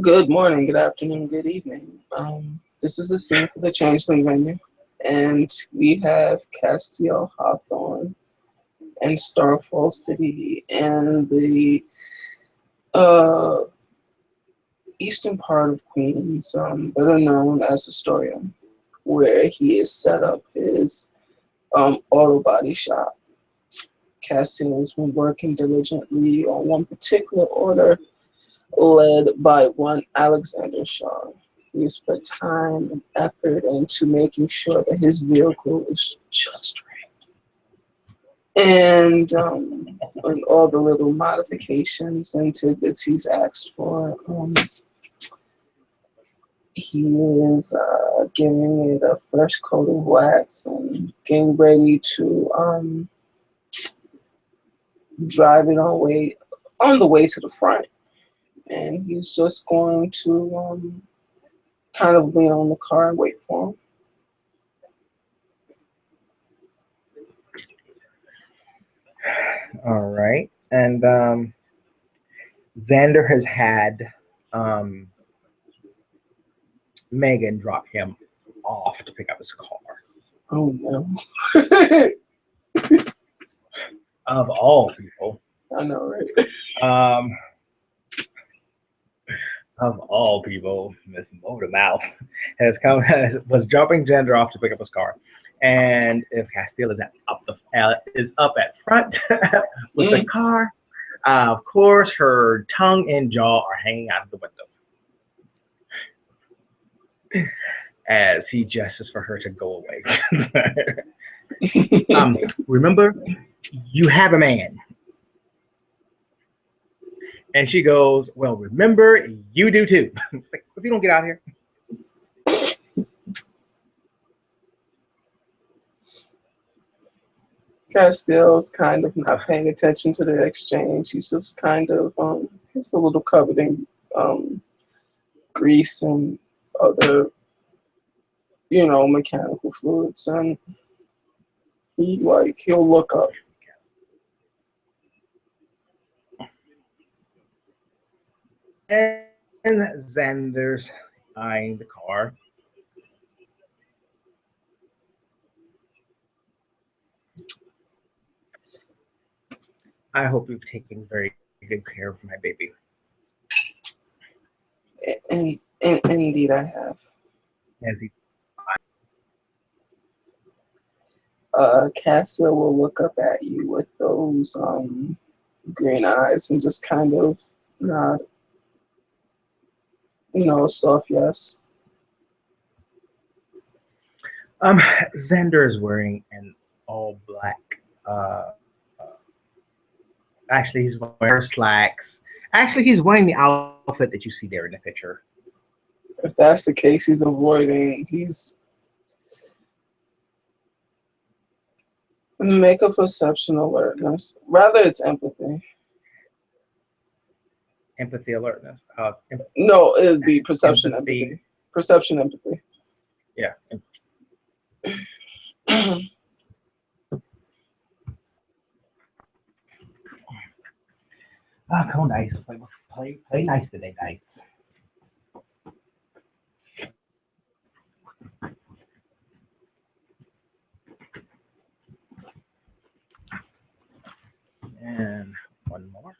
Good morning, good afternoon, good evening. This is the scene for the Changeling venue, and we have Castiel Hawthorne and Starfall City and the uh, eastern part of Queens, better known as Astoria, where he has set up his auto body shop. Castiel has been working diligently on one particular order led by one Alexander Shaw. He's put time and effort into making sure that his vehicle is just right. And all the little modifications and tidbits he's asked for, he is giving it a fresh coat of wax and getting ready to drive it on the way to the front. And he's just going to kind of lean on the car and wait for him. All right. And Xander has had um, Megan drop him off to pick up his car. Oh no. Of all people. I know, right? Um, of all people, Miss Motormouth was jumping Xander off to pick up his car. And if Castiel is up at front with the car, of course, her tongue and jaw are hanging out of the window as he gestures for her to go away. Remember, you have a man. And she goes, well, remember, you do too. Like, if you don't get out here. Castiel's kind of not paying attention to the exchange. He's just kind of, he's a little covered in grease and other, mechanical fluids. And he'll look up. And Xander's eyeing the car. I hope you've taken very good care of my baby. And indeed, I have. As he Castiel will look up at you with those green eyes and just kind of nod. Soft yes. Xander is wearing an all black. Actually, he's wearing slacks. Actually, he's wearing the outfit that you see there in the picture. If that's the case, he's make a perception alertness. Rather, it's empathy. Empathy alertness. No, it'd be perception empathy. Perception empathy. Yeah. Go nice. Play nice today, guys. And one more.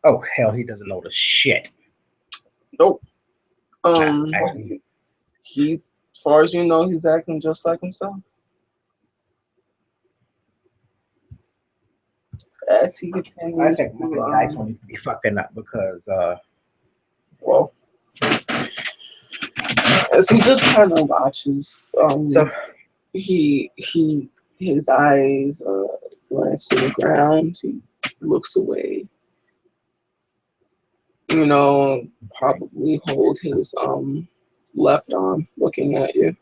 Oh hell, he doesn't know the shit. Nope. He's, as far as you know, he's acting just like himself. As he continues, I think the guys don't need to be fucking up because well, as he just kind of watches, his eyes glance to the ground. He looks away. Probably hold his left arm, looking at you.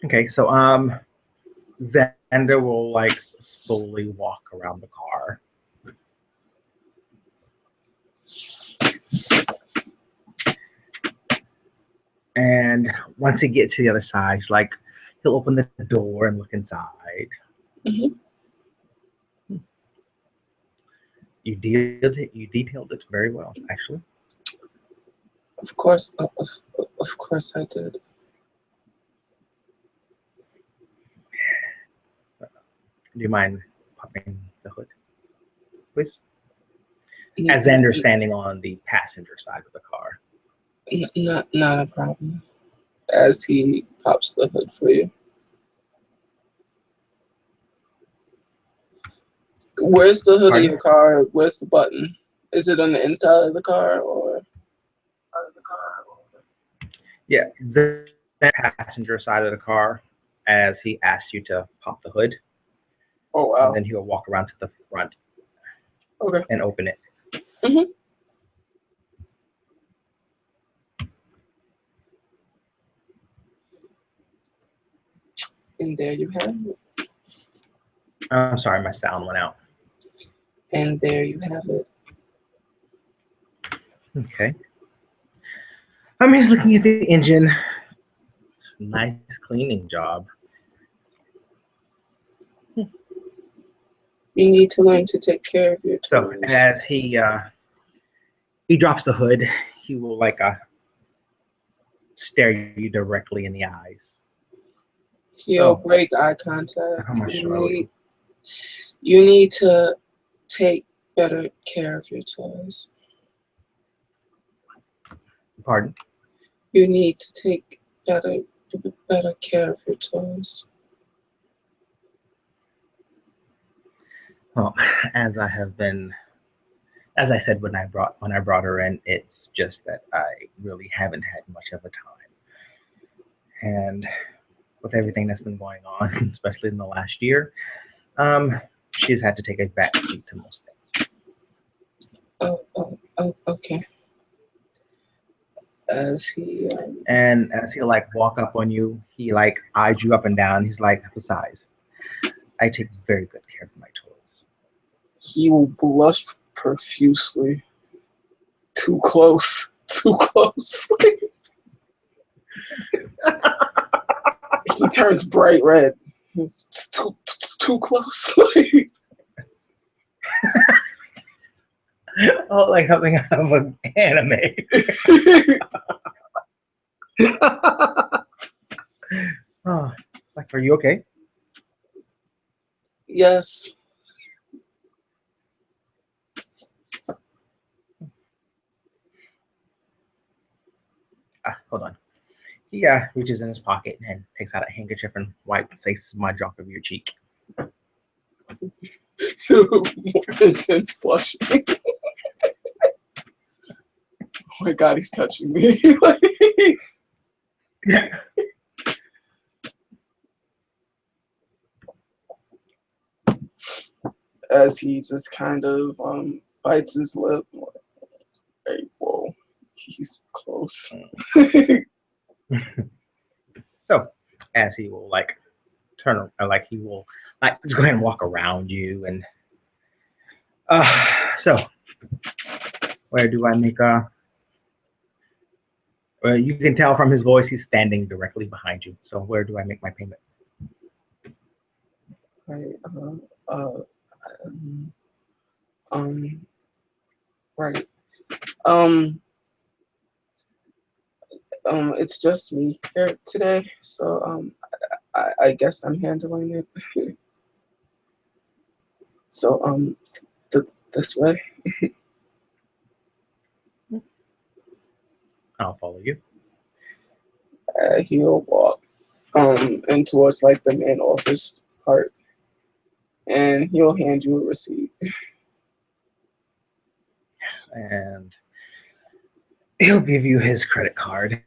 okay, so Xander will like slowly walk around the car. And once he gets to the other side, like he'll open the door and look inside. Hmm. You detailed it very well, actually. Of course, of course I did. Do you mind popping the hood, please? N- As Xander's standing on the passenger side of the car. not a problem. As he pops the hood for you. Where's the hood of Pardon? your car? Where's the button? Is it on the inside of the car or? Yeah, the passenger side of the car as he asks you to pop the hood, Oh and wow. then he'll walk around to the front Okay. and open it. Hmm. And there you have it. I'm sorry, my sound went out. And there you have it. Okay. I'm just looking at the engine. Nice cleaning job. You need to learn to take care of your So toys. as he drops the hood, he will stare you directly in the eyes. He'll Oh. break eye contact. How much do I owe you? You need to take better care of your toys. Pardon? You need to take better care of your toys. Well, as I said when I brought her in, it's just that I really haven't had much of a time. And with everything that's been going on, especially in the last year, she's had to take a back seat to most things. Oh, okay. As he And as he walk up on you, he eyes you up and down. He's like, besides, I take very good care of my toys. he will blush profusely. Too close. Too close. He turns bright red. It's too close. Oh, like something out of an anime. Oh, are you okay? Yes. Hold on. He reaches in his pocket and takes out a handkerchief and wipes the smudge off of your cheek. More intense blushing. Oh my god, he's touching me. As he just kind of bites his lip. Hey, whoa, he's close. So, as he will turn, he will just go ahead and walk around you and so where do I make you can tell from his voice he's standing directly behind you. So where do I make my payment? Right. Right. It's just me here today, so I guess I'm handling it. So this way. I'll follow you. He'll walk and towards like the main office part, and he'll hand you a receipt. And he'll give you his credit card.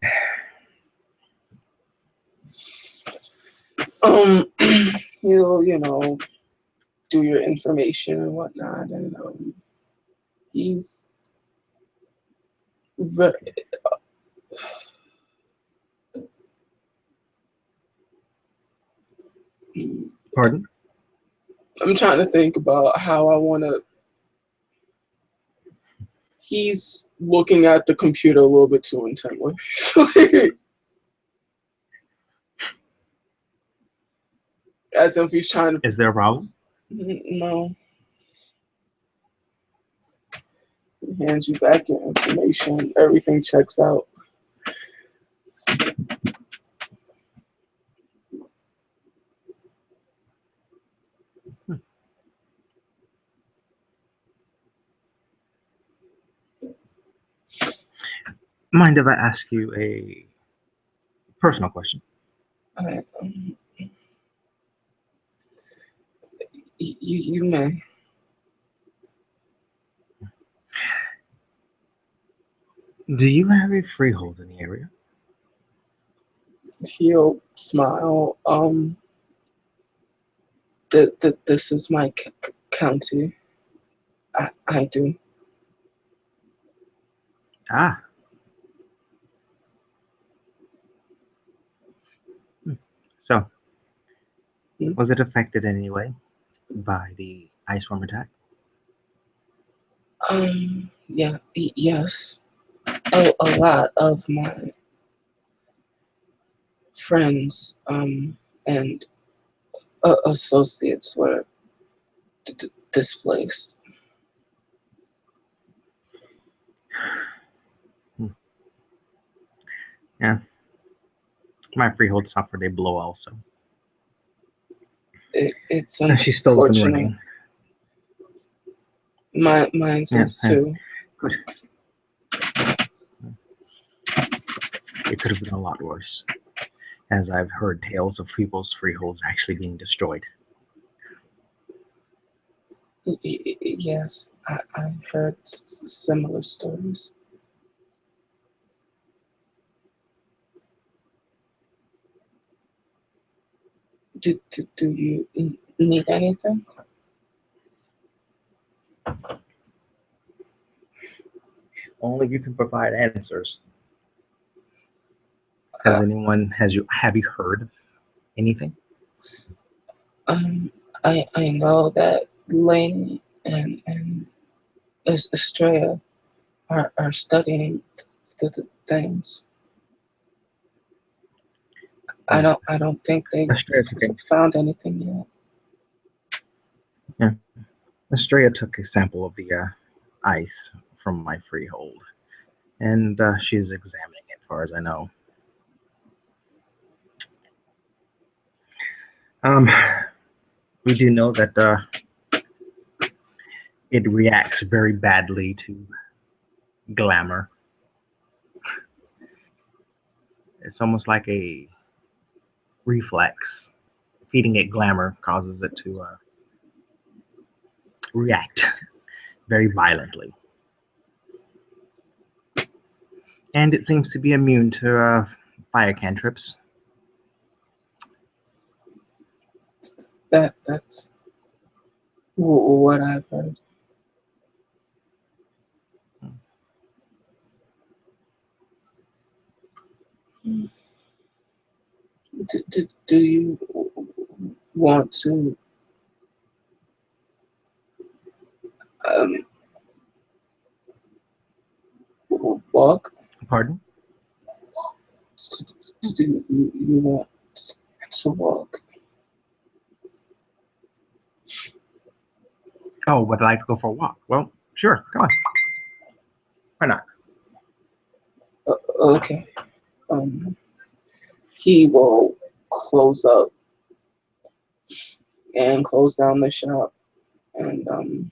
He'll do your information and whatnot, and he's very. Pardon? I'm trying to think about how I want to. He's looking at the computer a little bit too intently. As if he's trying to. Is there a problem? No. He hands you back your information. Everything checks out. Mind if I ask you a personal question? I, you may. Do you have a freehold in the area? He'll smile. This is my county. I do. Ah. So, Hmm? was it affected in any way by the ice storm attack? Yeah, yes. A lot of my friends, and associates were displaced. Yeah. My freehold suffered a blow also. It's She's still up and unfortunate. running. Mine Yeah, says too. good. It could have been a lot worse, as I've heard tales of people's freeholds actually being destroyed. Yes, I heard similar stories. Do you need anything? Only you can provide answers. Have you heard anything? I know that Lainey and Estrella are studying the things. I don't think they've found anything yet. Yeah. Estrella took a sample of the ice from my freehold, and she's examining it, as far as I know. We do know that it reacts very badly to glamour. It's almost like a reflex. Feeding it glamour causes it to react very violently. And it seems to be immune to fire cantrips. That's what I've heard. Do you want to um, walk? Pardon? Do you want to walk? Oh, would I like to go for a walk? Well, sure, come on. Why not? Okay. He will close up and close down the shop and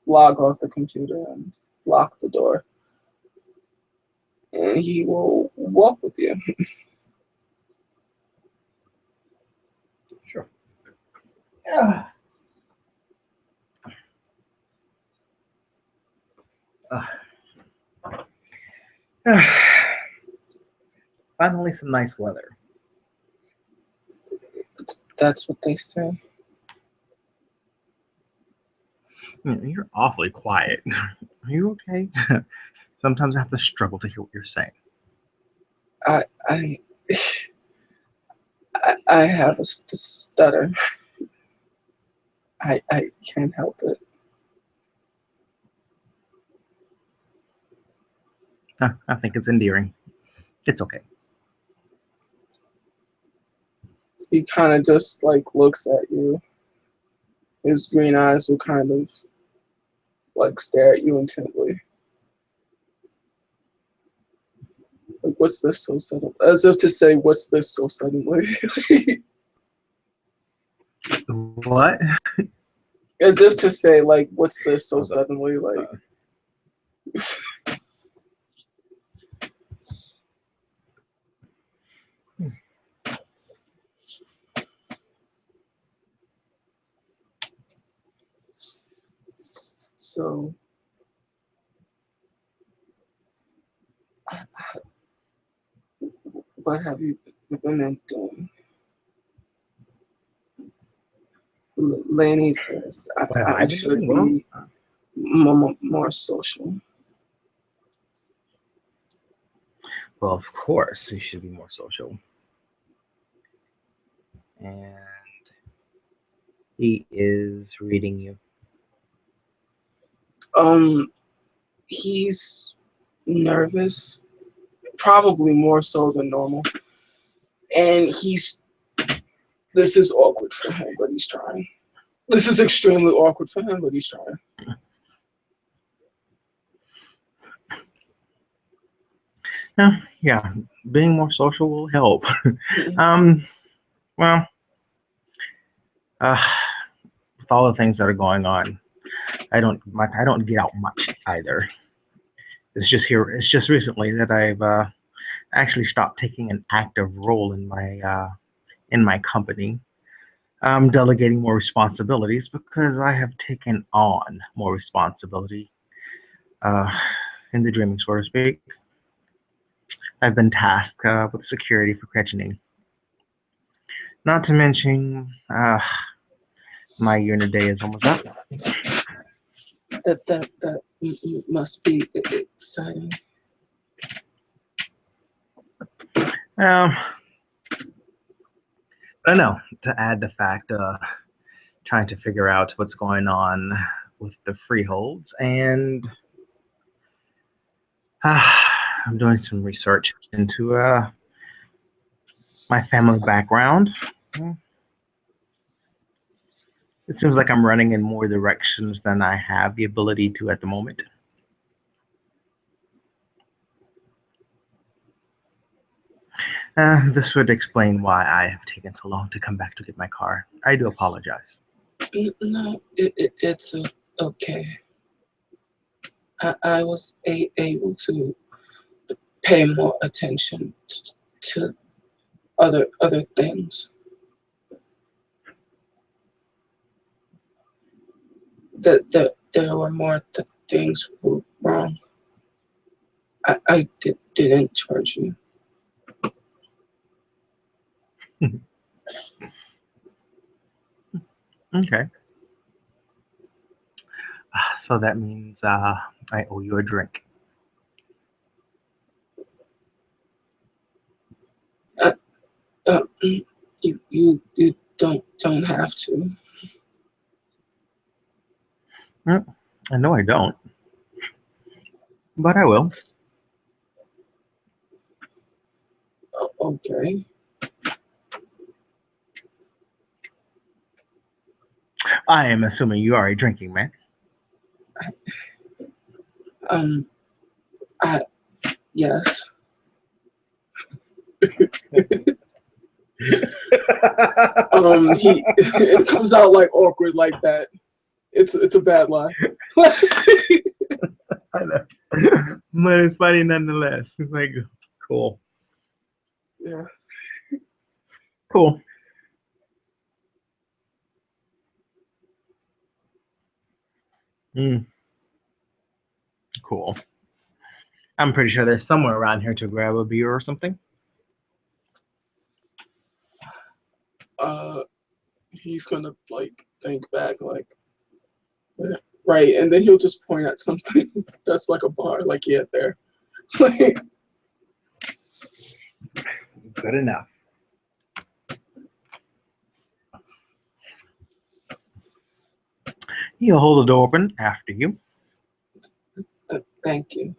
log off the computer and lock the door. And he will walk with you. Sure. Uh, finally, some nice weather. That's what they say. You're awfully quiet. Are you okay? Sometimes I have to struggle to hear what you're saying. I I have a stutter. I can't help it. I think it's endearing. It's okay. He kind of just like looks at you. His green eyes will kind of like stare at you intently. Like, what's this so sudden? As if to say, what's this so suddenly? What? As if to say, like, what's this so Hold up. suddenly? Like, so, what have you been doing? Laney says, What have I I been should doing? Well, be more social. well, of course, you should be more social. And he is reading you. He's nervous, probably more so than normal. And this is awkward for him, but he's trying. This is extremely awkward for him, but he's trying. Yeah, being more social will help. um, well, uh, with all the things that are going on, I don't get out much either. It's just recently that I've actually stopped taking an active role in my company. I'm delegating more responsibilities because I have taken on more responsibility uh, in the dreaming, so to speak. I've been tasked with security for questioning. Not to mention, my year and a day is almost up. That must be exciting. Um, I know. To add the fact, trying to figure out what's going on with the freeholds, and I'm doing some research into my family background. It seems like I'm running in more directions than I have the ability to at the moment. This would explain why I have taken so long to come back to get my car. I do apologize. No, it's okay. I was able to pay more attention to other things. That there were more things wrong. I didn't charge you. Okay. So that means I owe you a drink. Uh, you don't have to. I know I don't, but I will. Okay. I am assuming you are a drinking man. Um. Yes. He it comes out like awkward like that. It's a bad lie. I know. But it's funny nonetheless. It's like, cool. Yeah. Cool. Mm, cool. I'm pretty sure there's somewhere around here to grab a beer or something. He's gonna like think back like right, and then he'll just point at something that's like a bar, like yeah, there. Like, Good enough. He'll hold the door open after you. Thank you.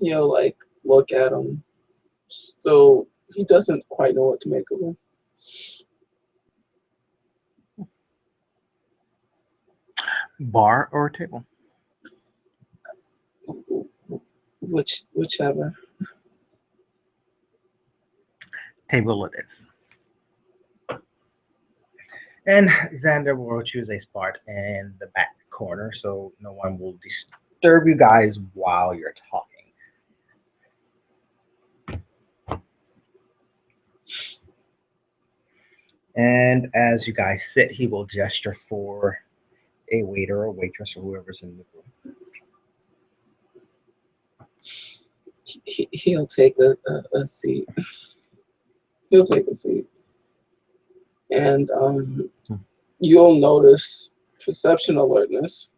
He'll like look at him. Still, he doesn't quite know what to make of him. Bar or table? Whichever. Table it is. And Xander will choose a spot in the back corner so no one will disturb you guys while you're talking. And as you guys sit, he will gesture for a waiter or waitress or whoever's in the room. He'll take a seat. He'll take a seat. And you'll notice perception alertness.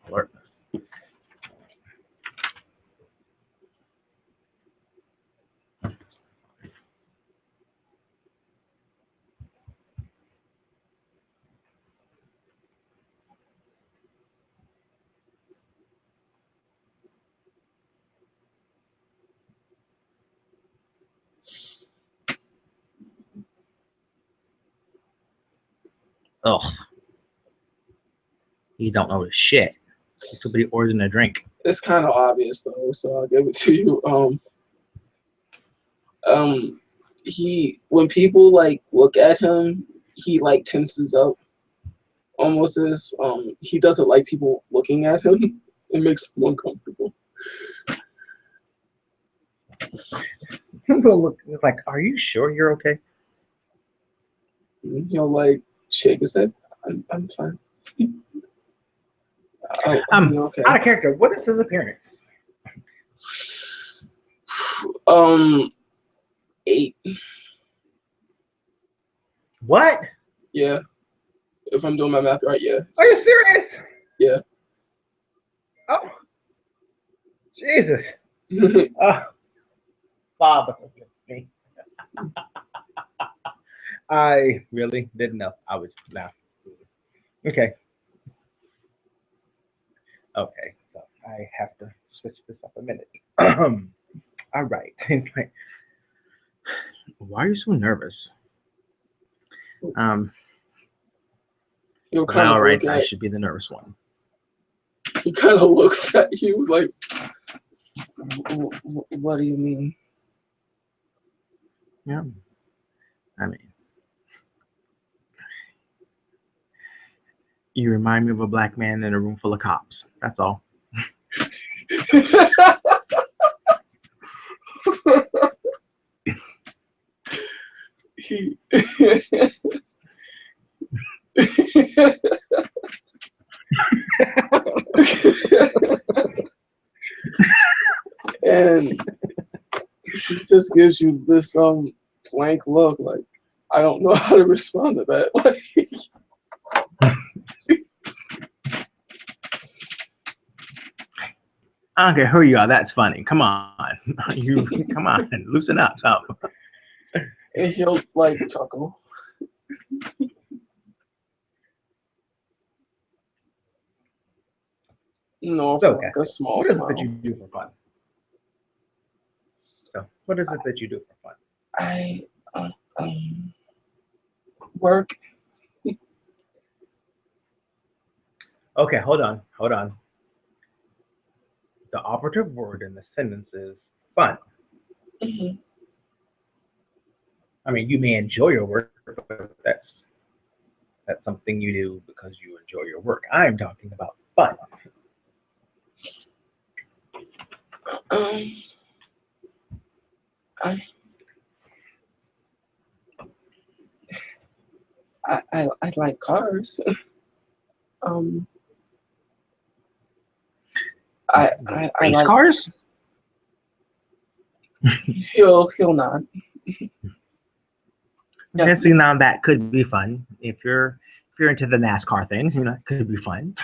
Alertness. Ugh. You don't know the shit. Somebody ordering a drink. It's kind of obvious though, so I'll give it to you. When people like look at him, he like tenses up, almost as he doesn't like people looking at him. It makes him uncomfortable. People look like, are you sure you're okay? He'll like shake his head. I'm fine. Okay. Out of character. What is his appearance? 8. What? Yeah. If I'm doing my math right, yeah. Are you serious? Yeah. Oh, Jesus. Oh, Father, forgive me. I really didn't know. I was not. Okay. Okay. So I have to switch this up a minute. All right. Why are you so nervous? He'll kind All of right. look I at, should be the nervous one. he kind of looks at you like, what do you mean? Yeah. I mean, you remind me of a black man in a room full of cops. That's all. He and he just gives you this blank look like, I don't know how to respond to that. I don't care who you are. That's funny. Come on. You come on. Loosen up. And he'll like chuckle. No, for Okay. like a small What is it smile. that you do for fun? So, what is it that you do for fun? I work. Okay, hold on. The operative word in the sentence is fun. Mm-hmm. I mean, you may enjoy your work, but that's something you do because you enjoy your work. I'm talking about fun. I like cars. I Race like cars? he'll nod. Yeah. See, now that could be fun if you're into the NASCAR things. You know, it could be fun.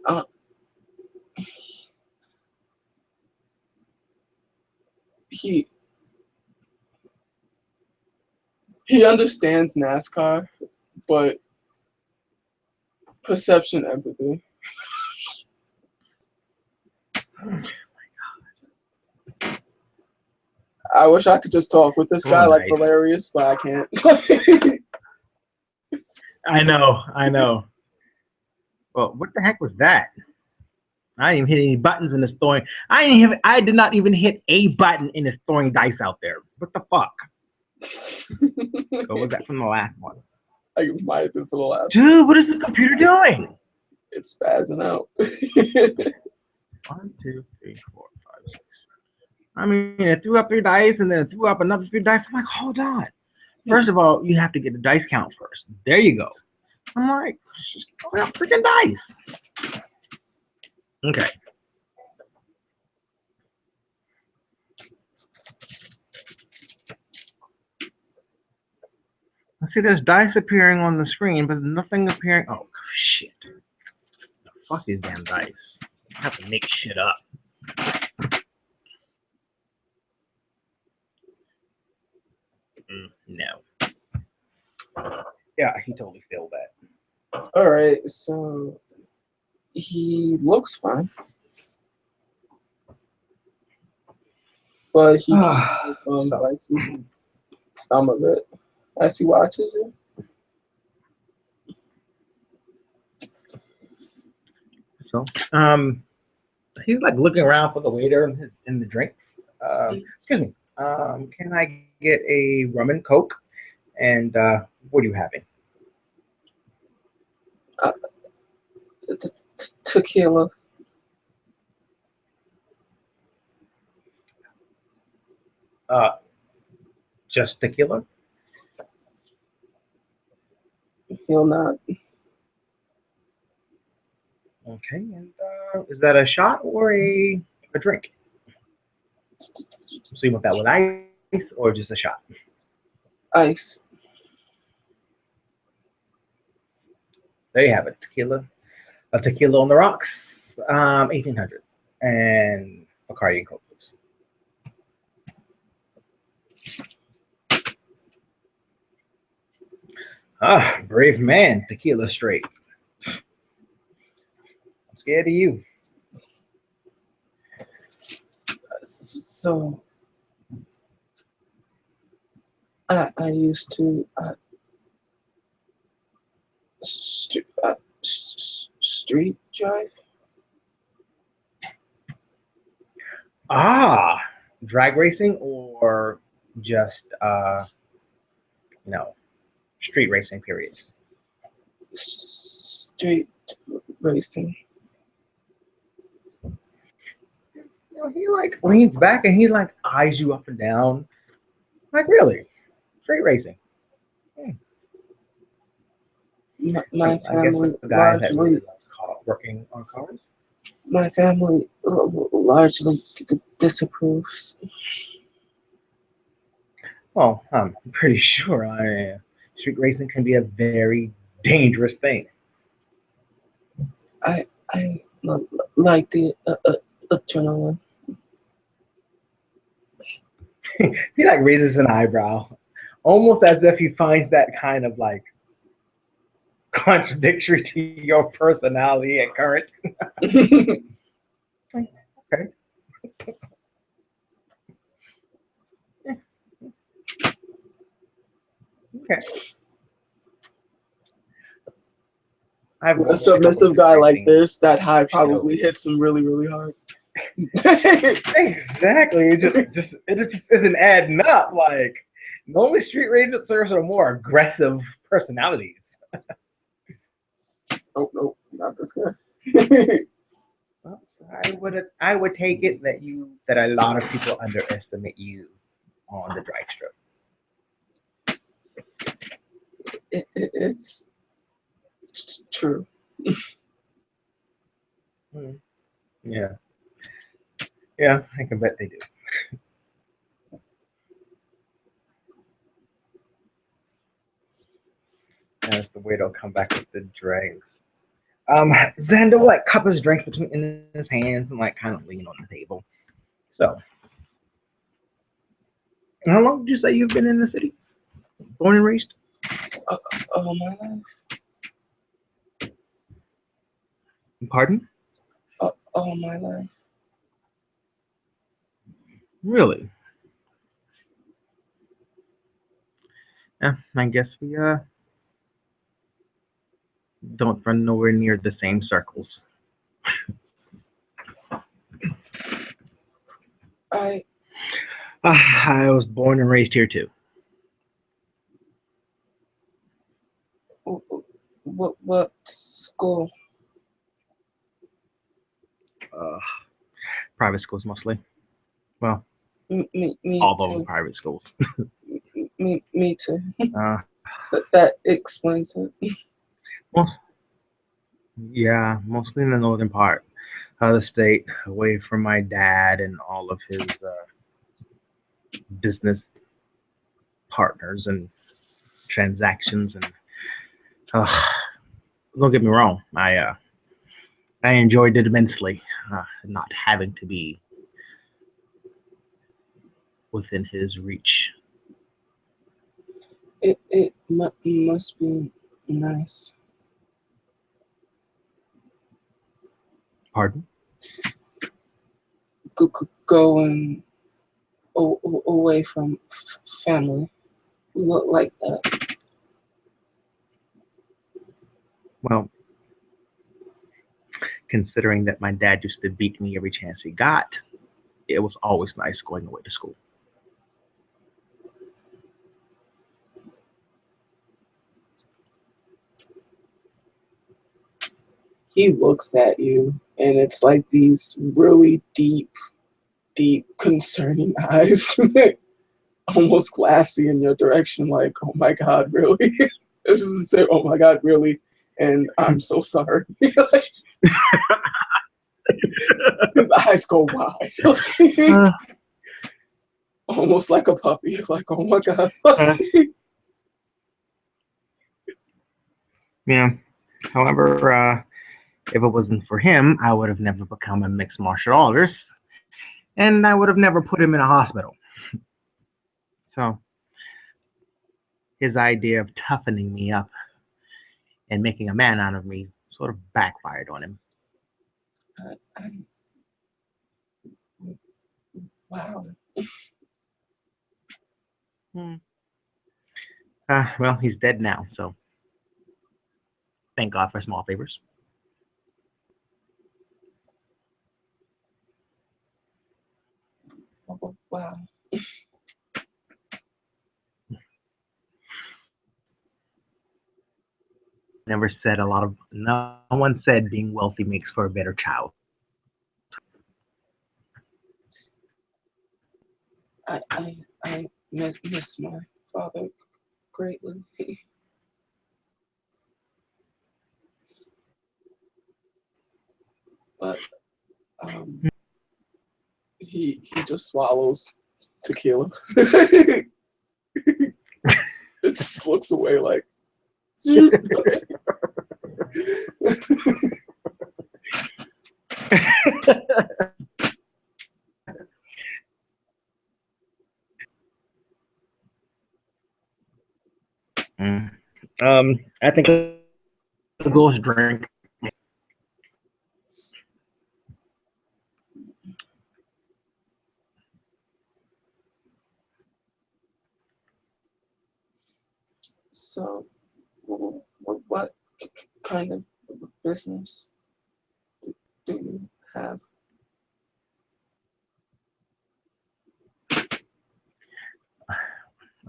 Uh, he he understands NASCAR, but perception empathy. I wish I could just talk with this Oh, guy like nice. Valerius, but I can't. I know. Well, what the heck was that? I didn't even hit any buttons in this throwing. I did not even hit a button in this throwing dice out there. What the fuck? What was that from the last one? I might have been for the last one. Dude, what is the computer doing? It's spazzing out. 1, 2, 3, 4, 5, 6. I mean, it threw up 3 dice and then it threw up another 3 dice. I'm like, hold on. First of all, you have to get the dice count first. There you go. I'm like, just throw up freaking dice. Okay. I see there's dice appearing on the screen, but nothing appearing. Oh, shit. The fuck these damn dice. I have to make shit up. No. Yeah, he totally failed that. Alright, so he looks fine. But he can't like some of it as he watches it. So, he's like looking around for the waiter in the drink. Excuse me. Can I get a rum and coke? And what are you having? Tequila. Just tequila? He'll not. Okay. And is that a shot or a drink? So you want that with ice or just a shot? Ice. There you have it. Tequila. A tequila on the rocks. 1800. And Bacardi and Coke. Ah, brave man. Tequila straight. I'm scared of you. So I used to street drive. Ah, drag racing or just no, street racing. Period. Street racing. You know, he like leans back and he like eyes you up and down. Like really, street racing. My I guess family the guys that really largely. loves working on cars. My family largely disapproves. Well, I'm pretty sure street racing can be a very dangerous thing. I like the adrenaline. He like raises an eyebrow, almost as if he finds that kind of like contradictory to your personality at current. Okay. Okay. A submissive guy like this, that high probably hits him really, really hard. Exactly. It just isn't adding up. Like normally street racers are more aggressive personalities. Oh no, not this guy. Well, I would take it that a lot of people underestimate you on the drag strip. It's true. Yeah. Yeah, I can bet they do. That's the way they'll come back with the drags. Xander will like cup his drink between in his hands and like kind of lean on the table. So, how long did you say you've been in the city? Born and raised? All my life. Pardon? All my life. Really? Yeah, I guess we don't run nowhere near the same circles. I I was born and raised here too. what school? Uh, Private schools mostly. Well, Me all those too. private schools. Me too. Uh, That explains it. most, yeah, mostly in the northern part of the state, away from my dad and all of his business partners and transactions. And uh, don't get me wrong, I enjoyed it immensely, not having to be within his reach. It must be nice. Pardon? Going away from family. Look like that. Well, considering that my dad used to beat me every chance he got, it was always nice going away to school. He looks at you, and it's like these really deep, concerning eyes, almost glassy in your direction. Like, oh my God, really? It's just to say, oh my God, really? And I'm so sorry. His eyes go wide, Uh, almost like a puppy. Like, oh my God. uh, yeah. However, if it wasn't for him, I would have never become a mixed martial artist, and I would have never put him in a hospital. So his idea of toughening me up and making a man out of me sort of backfired on him. I, wow. Hmm. Well, he's dead now, so thank God for small favors. Wow. Never said a lot of, no one said being wealthy makes for a better child. I miss my father greatly. But he just swallows tequila. It just looks away like. Mm. I think I'll go drink. So, what kind of business do you have?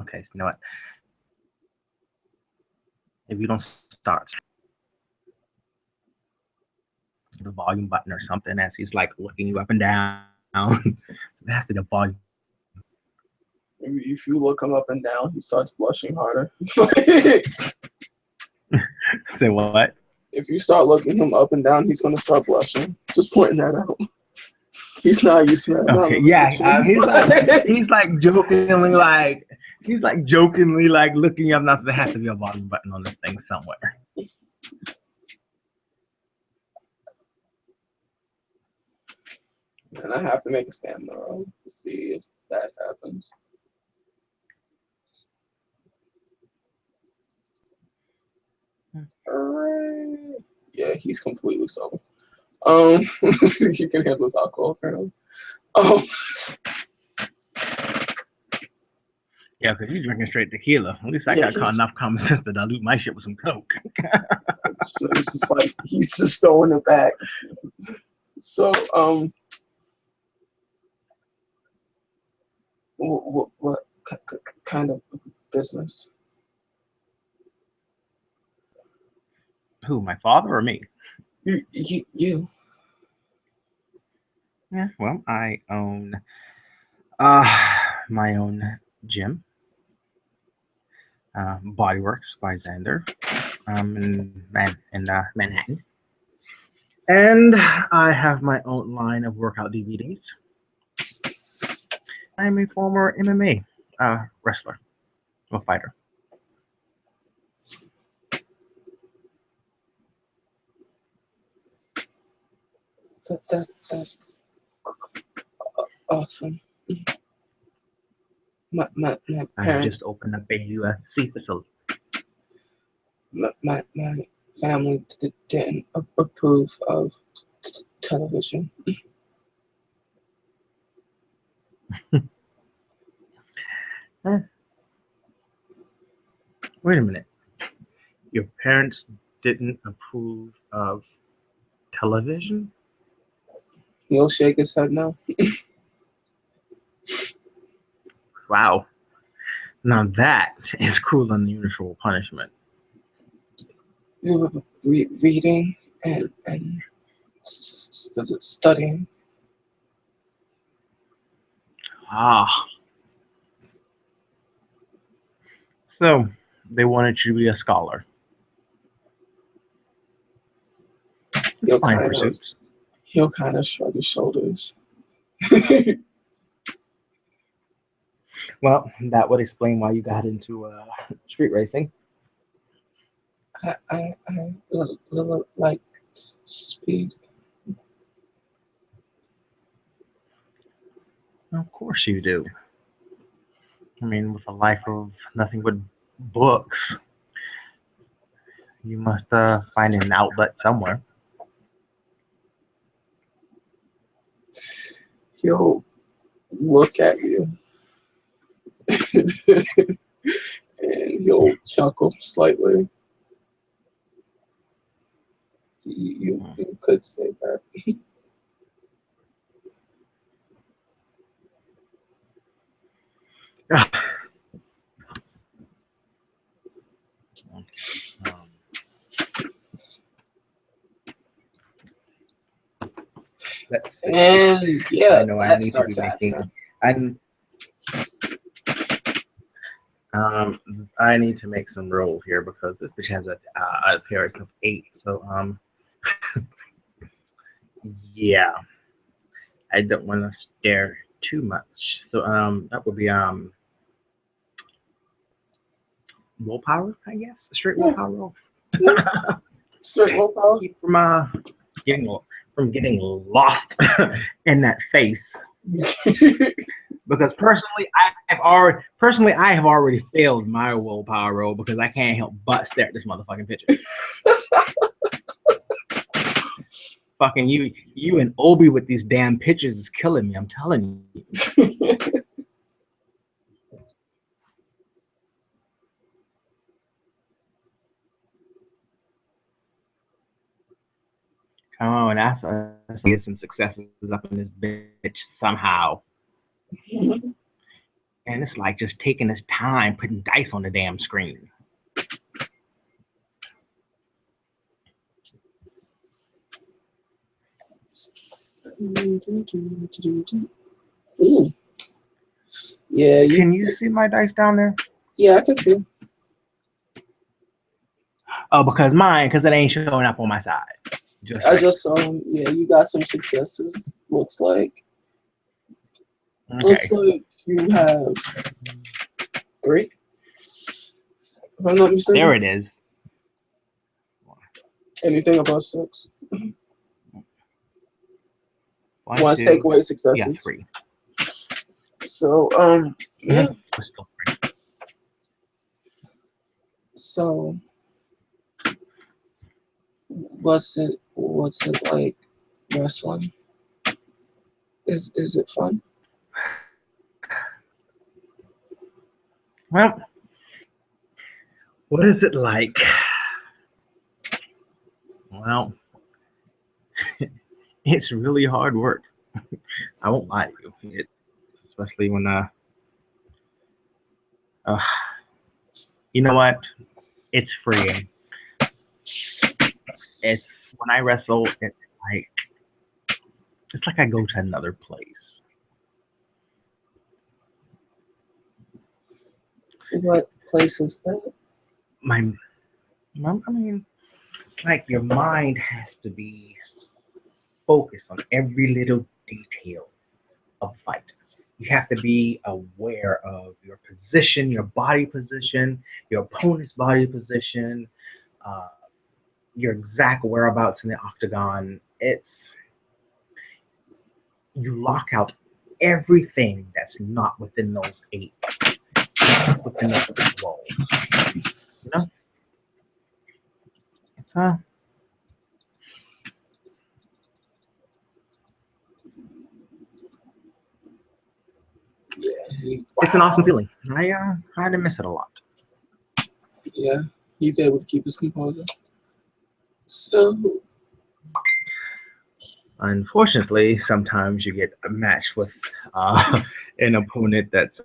Okay, so you know what? If you don't start the volume button or something as he's like looking you up and down, that's the volume. If you look him up and down, he starts blushing harder. Say what? If you start looking him up and down, he's gonna start blushing. Just pointing that out. He's not used to that amount Okay, of yeah, attention. he's like jokingly like looking up. Not there has to be a volume button on this thing somewhere. And I have to make a stamina roll to see if that happens. Hooray. Yeah, he's completely sober. You can handle this alcohol apparently. Um, Yeah, because he's drinking straight tequila. At least I yeah, got caught enough common sense to dilute my shit with some coke. so it's just like he's just throwing it back. So, what kind of business? Who, my father or me? You. Yeah, well, I own uh my own gym, Bodyworks by Zander, in Manhattan. And I have my own line of workout DVDs. I'm a former MMA wrestler, or fighter. That's awesome. My I just parents, opened up a UFC facility. my family didn't approve of television. Wait a minute. Your parents didn't approve of television? He'll shake his head no. Wow. Now that is cruel and unusual punishment. You were reading and studying. Ah. So they wanted you to be a scholar. He'll Fine kind of pursuits. he'll kind of shrug his shoulders. Well, that would explain why you got into street racing. I like speed. Of course you do. I mean, with a life of nothing but books, you must find an outlet somewhere. He'll look at you and he'll chuckle slightly. You could say that. Um, let's see. And I yeah, know I that need to be starts making. happening. I need to make some rolls here because this bitch has a appearance of 8. So yeah, I don't want to stare too much. So that would be willpower, I guess, straight Yeah, willpower roll. yeah. Straight willpower. Keep getting from getting lost in that face. Because I have already failed my willpower roll because I can't help but stare at this motherfucking picture. Fucking you and Obi with these damn pictures is killing me. I'm telling you. Come on, that's get some successes up in this bitch somehow. And it's like just taking this time putting dice on the damn screen. Ooh. Yeah, Can you see my dice down there? yeah, I can see. Oh, because it ain't showing up on my side. I just saw yeah, you got some successes. Looks like Okay. you have 3. If I'm not mistaken. There it is. Anything above 6. 1, Once 2. takeaway Yeah, successes. 3. So yeah. It's still 3. So what's it like wrestling? Is it fun? Well, what is it like? Well, it's really hard work. I won't lie to you. Especially when uh, you know what? It's freeing. It's when I wrestle. Like it's like I go to another place. What place is that? My, I mean, it's like your mind has to be focused on every little detail of the fight. You have to be aware of your position, your body position, your opponent's body position, uh, your exact whereabouts in the octagon. It's you lock out everything that's not within those within those 8 walls. You know, it's Yeah. it's an awesome feeling. I kind of miss it a lot. Yeah. He's able to keep his composure. So Unfortunately, sometimes you get matched with an opponent that's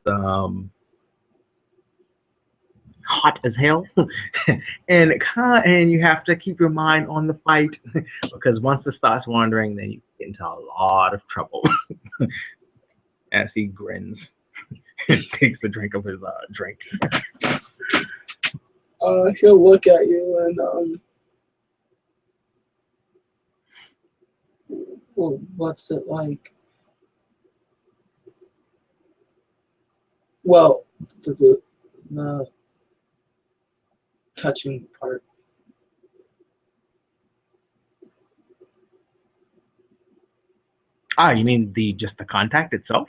hot as hell, and you have to keep your mind on the fight because once it starts wandering, then you get into a lot of trouble. As he grins and takes a drink of his drink. he'll look at you and well, what's it like? Well, the touching part. You mean just the contact itself?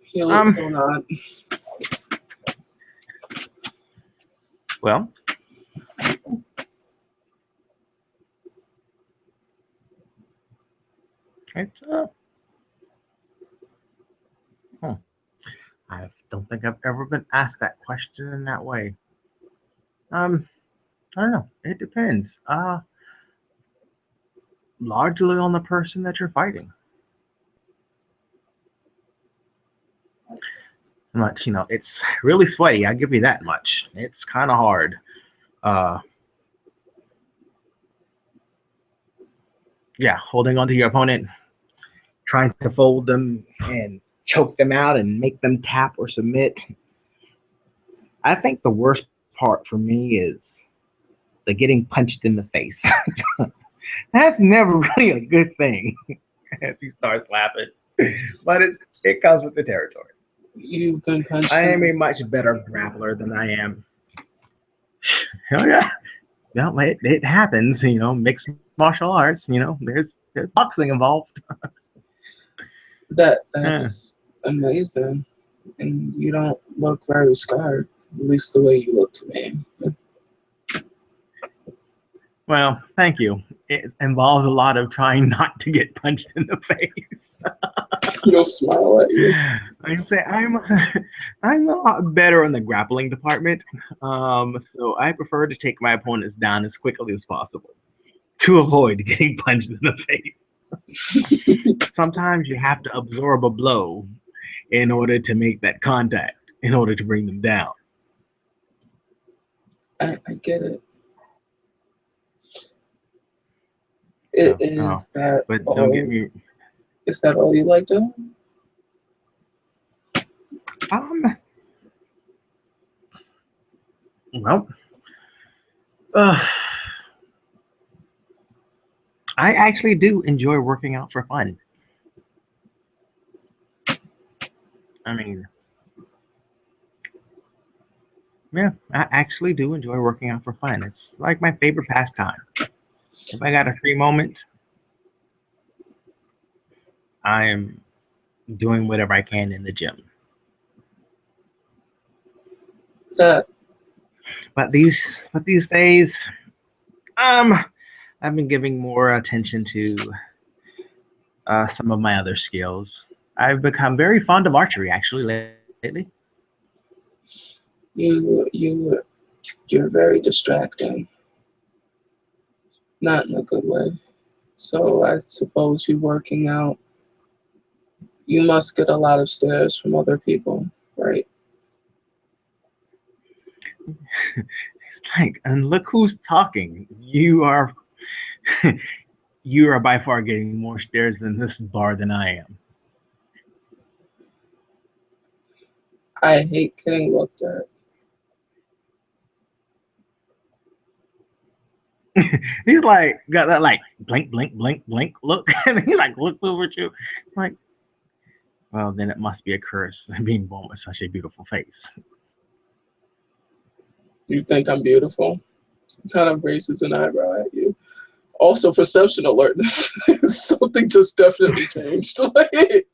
He'll nod. Well, it's hmm. I don't think I've ever been asked that question in that way. I don't know. It depends. Largely on the person that you're fighting. Much, it's really sweaty. I'll give you that much. It's kind of hard. Uh, yeah, holding onto your opponent, trying to fold them and choke them out and make them tap or submit. I think the worst part for me is the getting punched in the face. That's never really a good thing as he starts laughing. But it comes with the territory. You've been punched I am in. a much better grappler than I am. Oh yeah. Yeah, it happens, mixed martial arts, there's boxing involved. Yeah. That's amazing. And you don't look very scarred, at least the way you look to me. Well, thank you. It involves a lot of trying not to get punched in the face. He'll smile at you. I say I'm a lot better in the grappling department. So I prefer to take my opponents down as quickly as possible to avoid getting punched in the face. Sometimes you have to absorb a blow in order to make that contact, in order to bring them down. I get it. No, Is that but don't get all? me. Is that all you like doing? Um, well, uh, I actually do enjoy working out for fun. I mean, yeah, I actually do enjoy working out for fun. It's like my favorite pastime. If I got a free moment, I'm doing whatever I can in the gym. That But these days, um, I've been giving more attention to some of my other skills. I've become very fond of archery actually lately. you you're very distracting, not in a good way. So I suppose you working out. You must get a lot of stares from other people, right? Like, and look who's talking. You are you are by far getting more stares in this bar than I am. I hate getting looked at. He's like got that like blink, blink, blink, blink look, and he like looks over at you, like, well, then it must be a curse being born with such a beautiful face. You think I'm beautiful? Kind of raises an eyebrow at you. Also, perception alertness. Something just definitely changed. Like,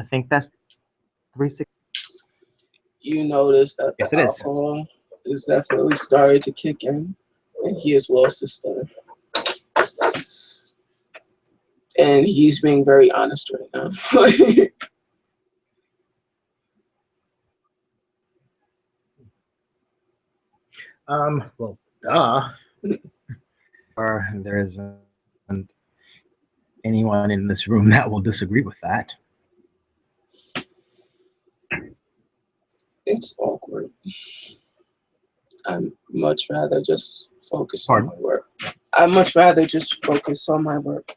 I think that's 360. you notice that Yes, the it is. alcohol is definitely starting to kick in, and he has lost his stutter. And he's being very honest right now. Well, duh. Or there isn't anyone in this room that will disagree with that. It's awkward. I'm much rather just focus on Pardon? my work. I'd much rather just focus on my work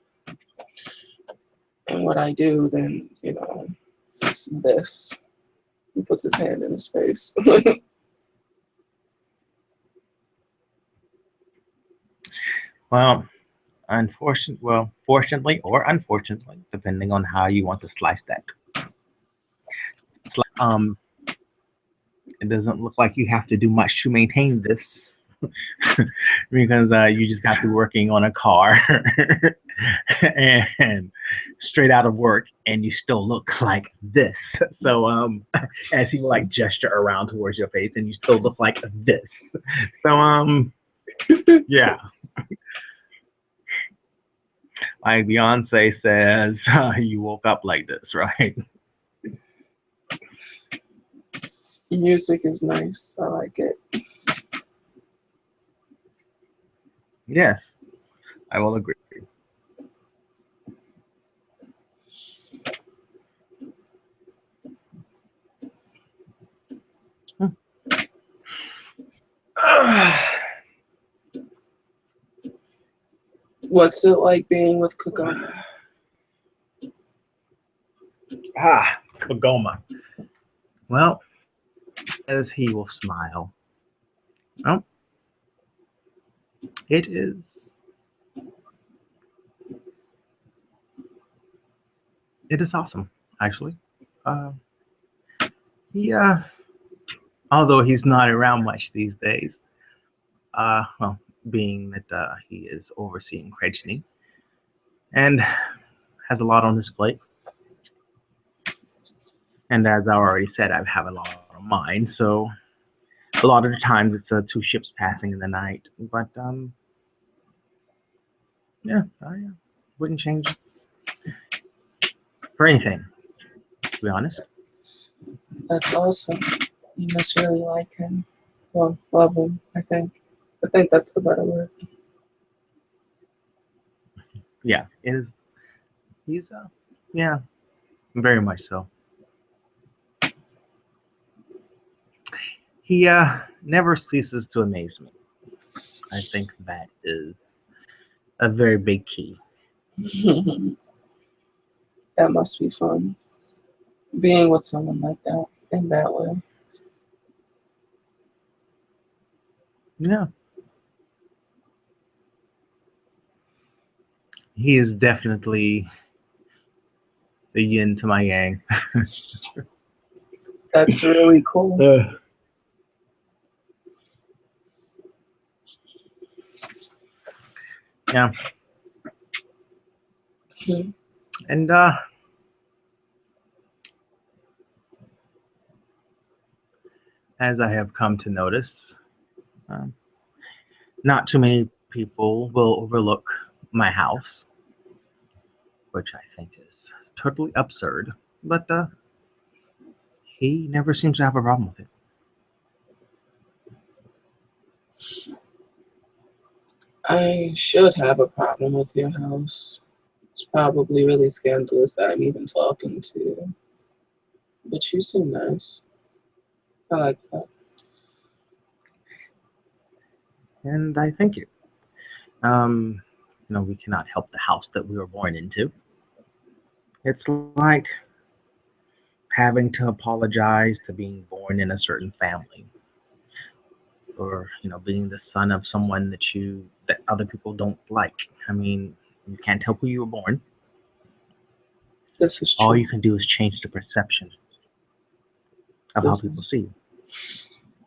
and what I do than, this. He puts his hand in his face. Well, fortunately or unfortunately, depending on how you want to slice that. Um, it doesn't look like you have to do much to maintain this because you just got through working on a car and straight out of work, and you still look like this. So, as he like gesture around towards your face, and you still look like this. So, yeah, like Beyonce says, you woke up like this, right? Music is nice. I like it. Yes, I will agree. What's it like being with Kagome? Kagoma. Well, as he will smile. Well, it is. It is awesome, actually. Uh, he, although he's not around much these days, well, being that he is overseeing Kretschny and has a lot on his plate. And as I already said, I have a lot on mine, so a lot of the times it's two ships passing in the night. But yeah, I wouldn't change it for anything, to be honest. That's awesome. You must really like him. Well, love him, I think. I think that's the better word. Yeah, it is. He's yeah, very much so. He never ceases to amaze me. I think that is a very big key. That must be fun. being with someone like that in that way. Yeah, he is definitely the yin to my yang. That's really cool. Uh, yeah, Hmm. and as I have come to notice, um, not too many people will overlook my house, which I think is totally absurd. But he never seems to have a problem with it. I should have a problem with your house. It's probably really scandalous that I'm even talking to you. But you seem nice. I like that. And I thank you. Um, we cannot help the house that we were born into. It's like having to apologize to being born in a certain family, or being the son of someone that other people don't like. I mean, you can't help who you were born. This is All true. you can do is change the perception of how This people is see you.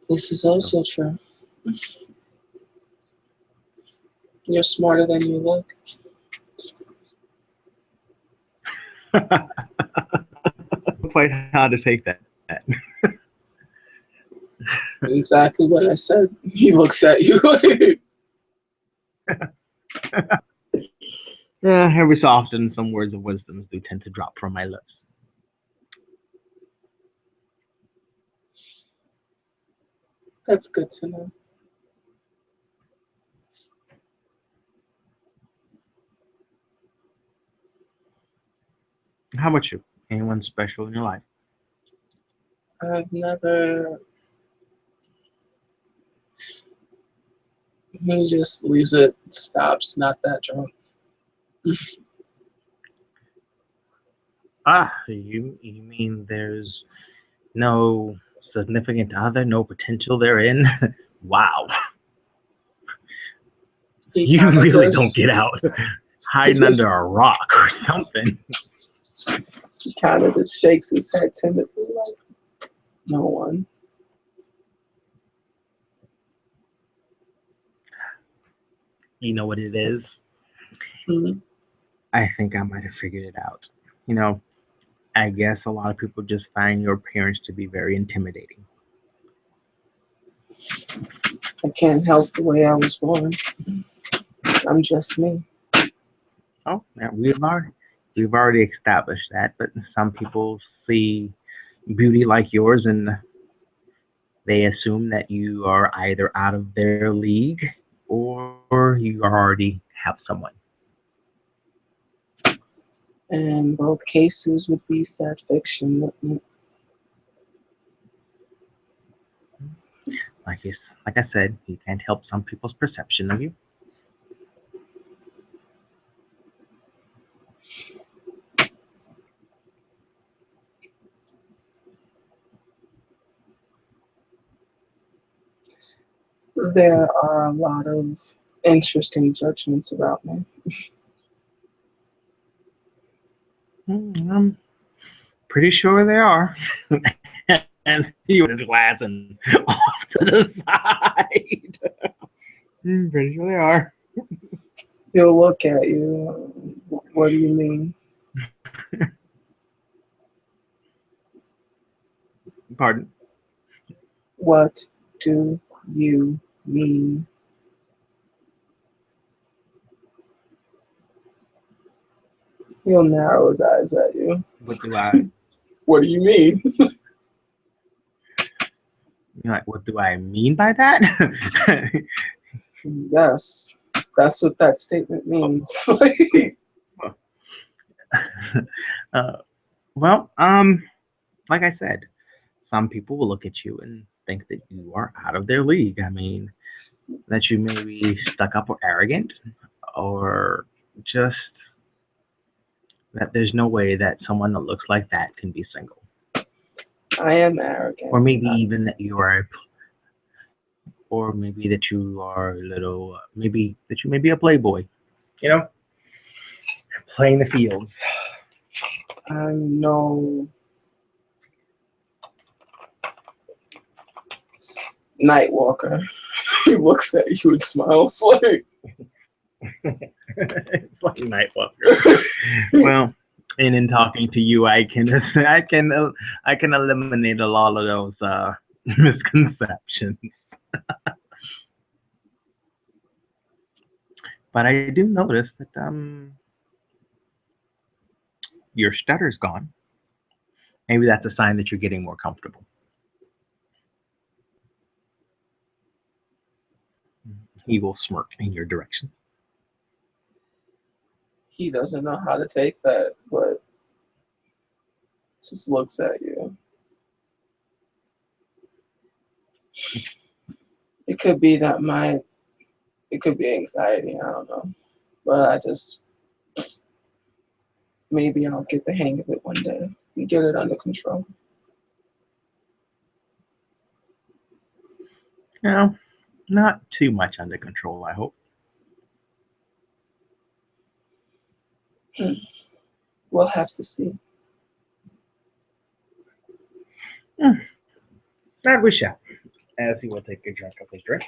this is So, also true. You're smarter than you look. quite how to take that. Exactly what I said. He looks at you. Yeah, every so often, some words of wisdom do tend to drop from my lips. That's good to know. How about you? Anyone special in your life? I've never. He just leaves it, stops, not that drunk. You mean there's no significant other, no potential therein? Wow, He you kind of really don't just, get out, he hiding just, under a rock or something. he kind of just shakes his head timidly, like no one. You know what it is? Hmm. I think I might have figured it out. You know, I guess a lot of people just find your appearance to be very intimidating. I can't help the way I was born. I'm just me. Oh, yeah, we've already established that, but some people see beauty like yours and they assume that you are either out of their league or you already have someone. And both cases would be sad fiction. Like I said, you can't help some people's perception of you. There are a lot of interesting judgments about me. I'm pretty sure they are. And he would his glass and off to the side. Pretty sure they are. He'll look at you. What do you mean? Pardon. What do you mean? He'll narrow his eyes at you. What do I? What do you mean? What do I mean by that? Yes, that's what that statement means. uh, well, like I said, some people will look at you and think that you are out of their league. I mean, that you may be stuck up or arrogant, or just that there's no way that someone that looks like that can be single. I am arrogant. Or maybe even that you are, or maybe that you are a little, maybe that you may be a playboy. You know, playing the fields. I'm no night walker. He looks at you and smiles like. Like night walker. Well, and in talking to you, I can eliminate a lot of those misconceptions. But I do notice that your stutter's gone. Maybe that's a sign that you're getting more comfortable. He will smirk in your direction. He doesn't know how to take that, but just looks at you. It could be it could be anxiety, I don't know. But maybe I'll get the hang of it one day and get it under control. No, not too much under control, I hope. We'll have to see. That we shall. As he will take a drink of his drink.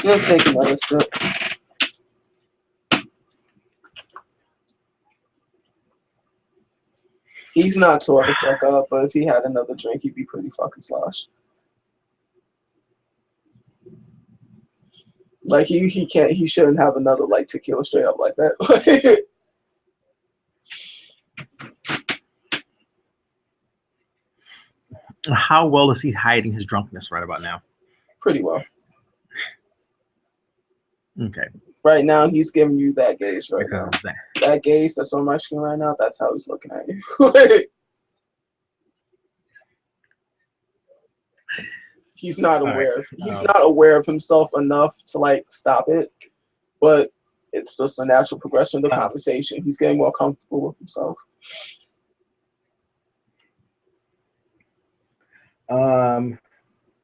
He'll take another sip. He's not tore the fuck up, but if he had another drink, he'd be pretty fucking sloshed. Like he shouldn't have another like tequila straight up like that. How well is he hiding his drunkenness right about now? Pretty well. Okay. Right now, he's giving you that gaze right now. Because That gaze that's on my screen right now, that's how he's looking at you. He's not aware. He's not aware of himself enough to like stop it, but it's just a natural progression of the conversation. He's getting more comfortable with himself.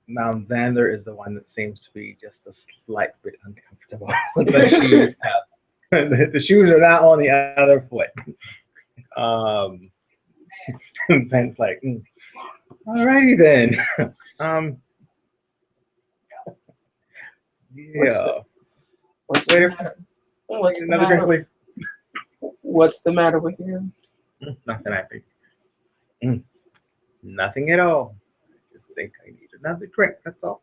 Now Zander is the one that seems to be just a slight bit uncomfortable with the shoes. The shoes are not on the other foot. Ben's like, alrighty then. Yeah. What's the matter? What's the matter? Drink, what's the matter with you? Nothing, I think. Nothing at all. I just think I need another drink, that's all.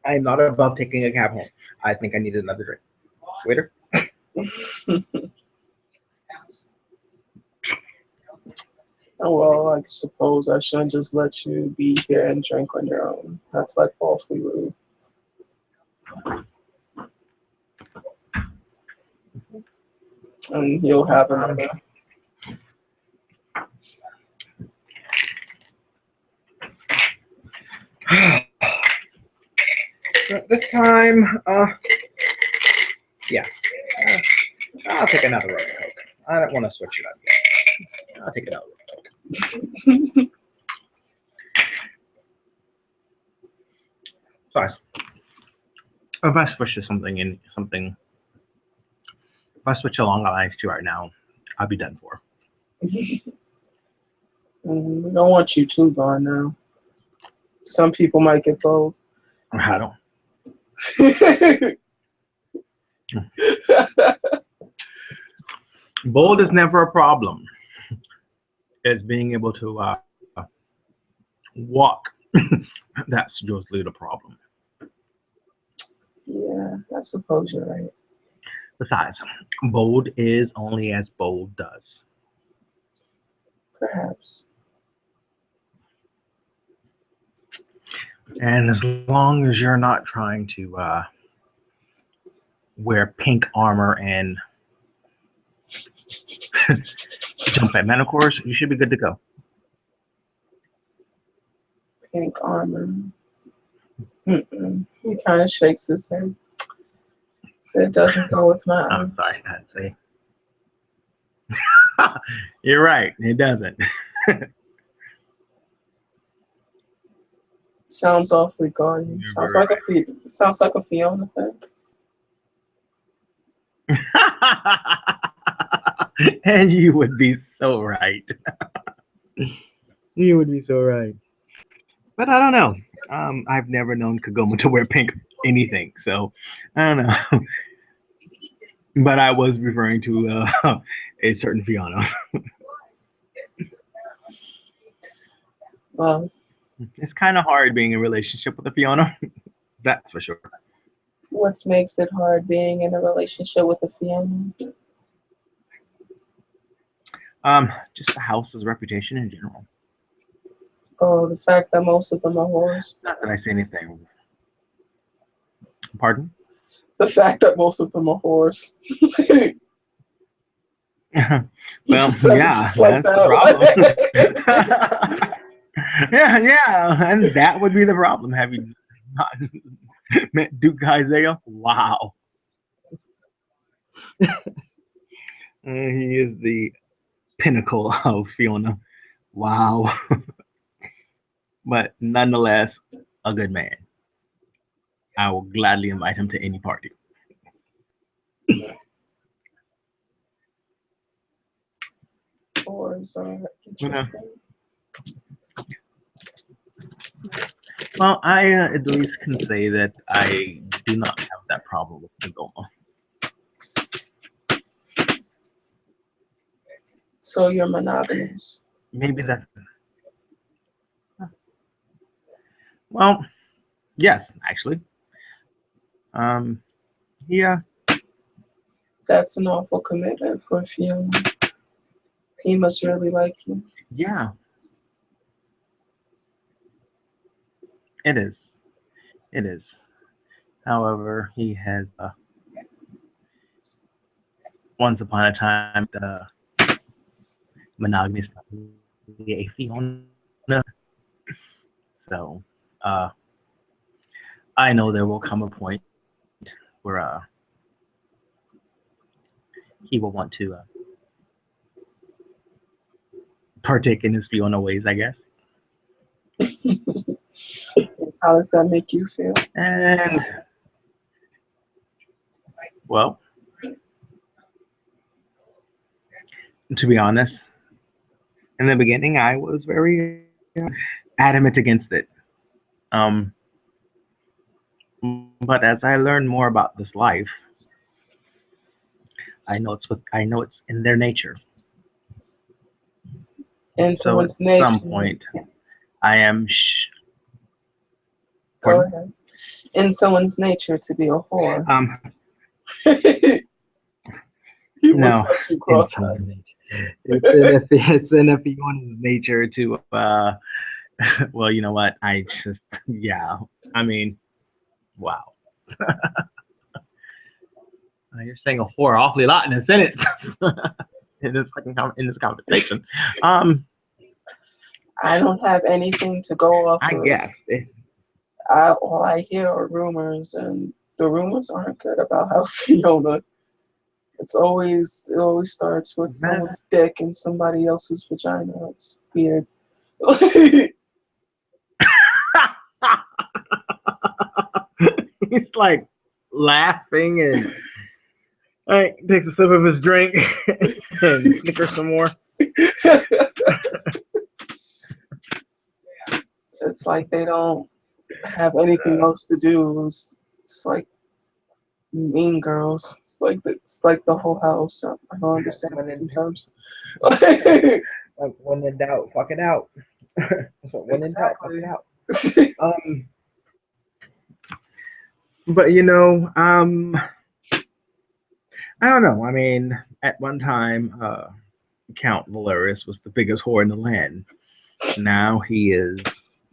I'm not about taking a cab home. I think I need another drink. Waiter? Oh, well, I suppose I shouldn't just let you be here and drink on your own. That's like awfully rude. And you'll have another. This time, yeah. I'll take another Royal Coke. I don't want to switch it up yet. I'll take another Royal Coke. Sorry. If I switch to something, if I switch along the lines to right now, I'll be done for. We don't want you too gone now. Some people might get bold. I don't. Bold is never a problem. It's being able to walk. That's usually the problem. Yeah, I suppose you're right. Besides, bold is only as bold does. Perhaps. And as long as you're not trying to wear pink armor and jump at menacores, you should be good to go. Pink armor. He kind of shakes his head. It doesn't go with my eyes. I'm sorry, I'd say. You're right. It doesn't. Sounds awfully gaudy. You're very Sounds like a Fiona thing. And you would be so right. You would be so right. But I don't know. I've never known Kagoma to wear pink anything, so I don't know. But I was referring to a certain Fiona. Well, It's kind of hard being in a relationship with a Fiona. That's for sure. what makes it hard being in a relationship with a Fiona? Just the house's reputation in general. Oh, the fact that most of them are whores. Not that I say anything. Pardon? The fact that most of them are whores. He Well, just says it yeah, just like that's the that. problem. Yeah, and that would be the problem. Have you not met Duke Isaiah? Wow. He is the pinnacle of Fiona. Wow. But nonetheless, a good man. I will gladly invite him to any party. Whores are You know, interesting. well, I at least can say that I do not have that problem with Kagoma. So you're monogamous. Maybe that's, well, yes, actually. Um, yeah, That's an awful commitment for a Fiona. He must really like you. yeah, it is. It is. However, he has once upon a time monogamy is not really a Fiona. So uh, I know there will come a point where he will want to partake in his Fiona ways, I guess. How does that make you feel? And well, to be honest, in the beginning, I was very adamant against it. Um, but as I learned more about this life, I know it's in their nature. In So at someone's nature. some point, I am. Go ahead. In someone's nature to be a whore. He No, looks at you cross it's in a Fiona's nature to well, you know what? I just yeah. I mean, wow. You're saying a whore awfully a lot in a sentence in this conversation. I don't have anything to go off I of. guess All I hear are rumors, and the rumors aren't good about House Fiona. It always starts with someone's dick and somebody else's vagina. It's weird. He's like laughing and takes a sip of his drink and snickers some more. It's like they don't have anything else to do. It's like Mean Girls. It's like the whole house. I don't understand sometimes. Like when in doubt, fuck it out. When in doubt, fuck it out. But you know, I don't know. I mean, at one time, Count Valerius was the biggest whore in the land. Now he is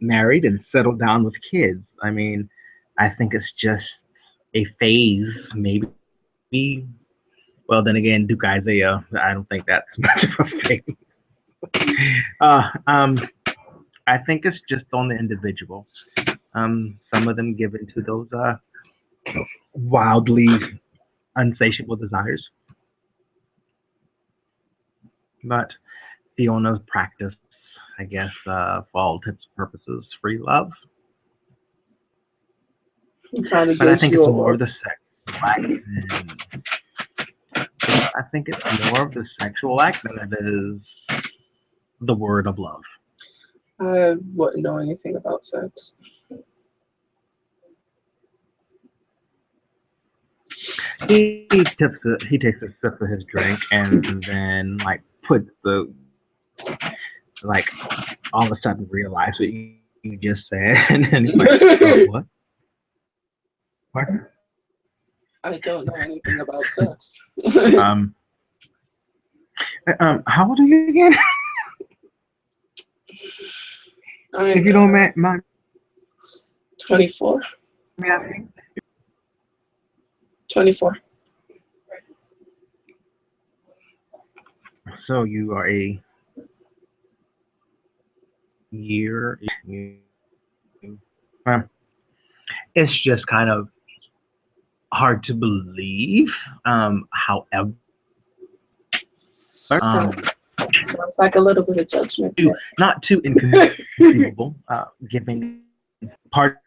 married and settled down with kids. I mean, I think it's just a phase, maybe. Well, then again, Duke Isaiah, I don't think that's much of a phase. I think it's just on the individual. Some of them give into those wildly unsatiable desires. But Fiona's practice, I guess, for all intents and purposes, free love. He kind of But I gives think you it's a more of look. the sexual act I think it's more of the sexual act than it is the word of love. I wouldn't know anything about sex. He takes a sip of his drink and then like puts the like all of a sudden realize what you just said and then he's like, oh, what? Pardon? I don't know anything about sex. Um, how old are you again? If I'm you don't mind 24. me asking. 24. So you are a year. Um, it's just kind of hard to believe. However, So, so it's like a little bit of judgment there. not too inconceivable. Giving pardon.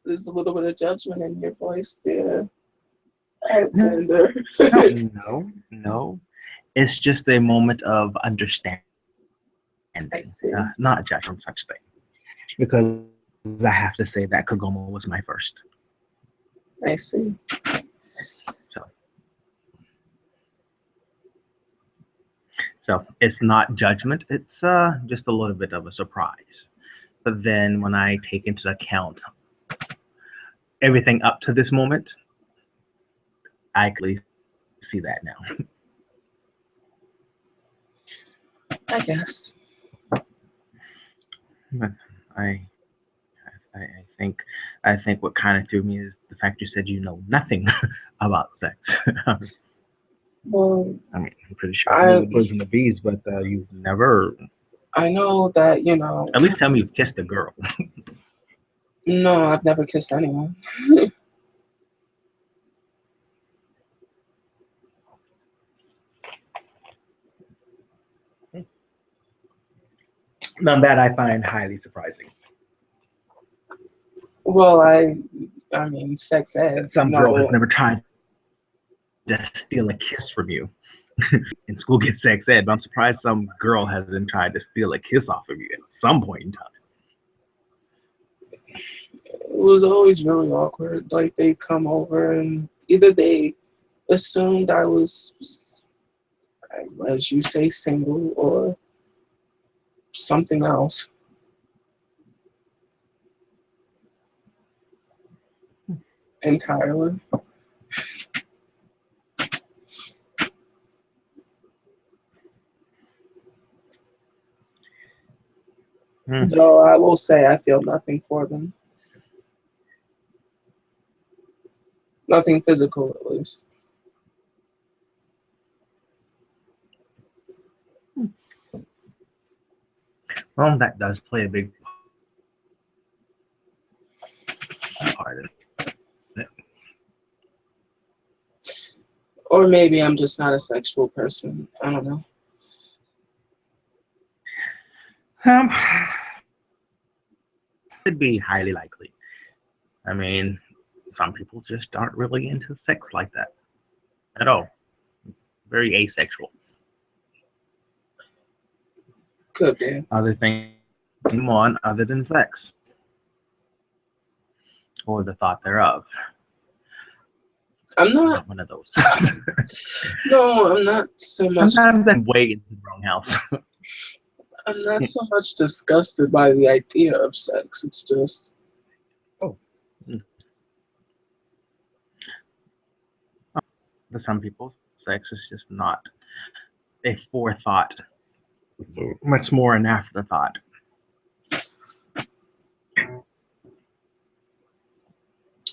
There's a little bit of judgment in your voice there, No, Alexander. no. It's just a moment of understanding, I see. not judgment such thing. Because I have to say that Kagoma was my first. I see. So it's not judgment. It's just a little bit of a surprise. But then when I take into account everything up to this moment, I clearly see that now. I guess. But I I think what kind of threw me is the fact you said you know nothing about sex. Well, I mean, I'm pretty sure you know the birds and the bees, but you've never. I know that, At least tell me you've kissed a girl. no, I've never kissed anyone. Now that I find highly surprising. Well, I mean, sex ed. Some girl has No, never tried to steal a kiss from you. In school, get sex ed, but I'm surprised some girl hasn't tried to steal a kiss off of you at some point in time. it was always really awkward. Like, they come over and either they assumed I was, as you say, single or something else. Entirely. Though I will say I feel nothing for them. Nothing physical, at least. Well, that does play a big part in it. Or maybe I'm just not a sexual person. I don't know. Could be highly likely. I mean, some people just aren't really into sex like that at all. Very asexual. Could be. Other thing on other than sex or the thought thereof. I'm not. One of those. No, I'm not so much. Sometimes I'm way into the wrong house. I'm not so much disgusted by the idea of sex. It's just. Oh. For some people, sex is just not a forethought. Much more an afterthought.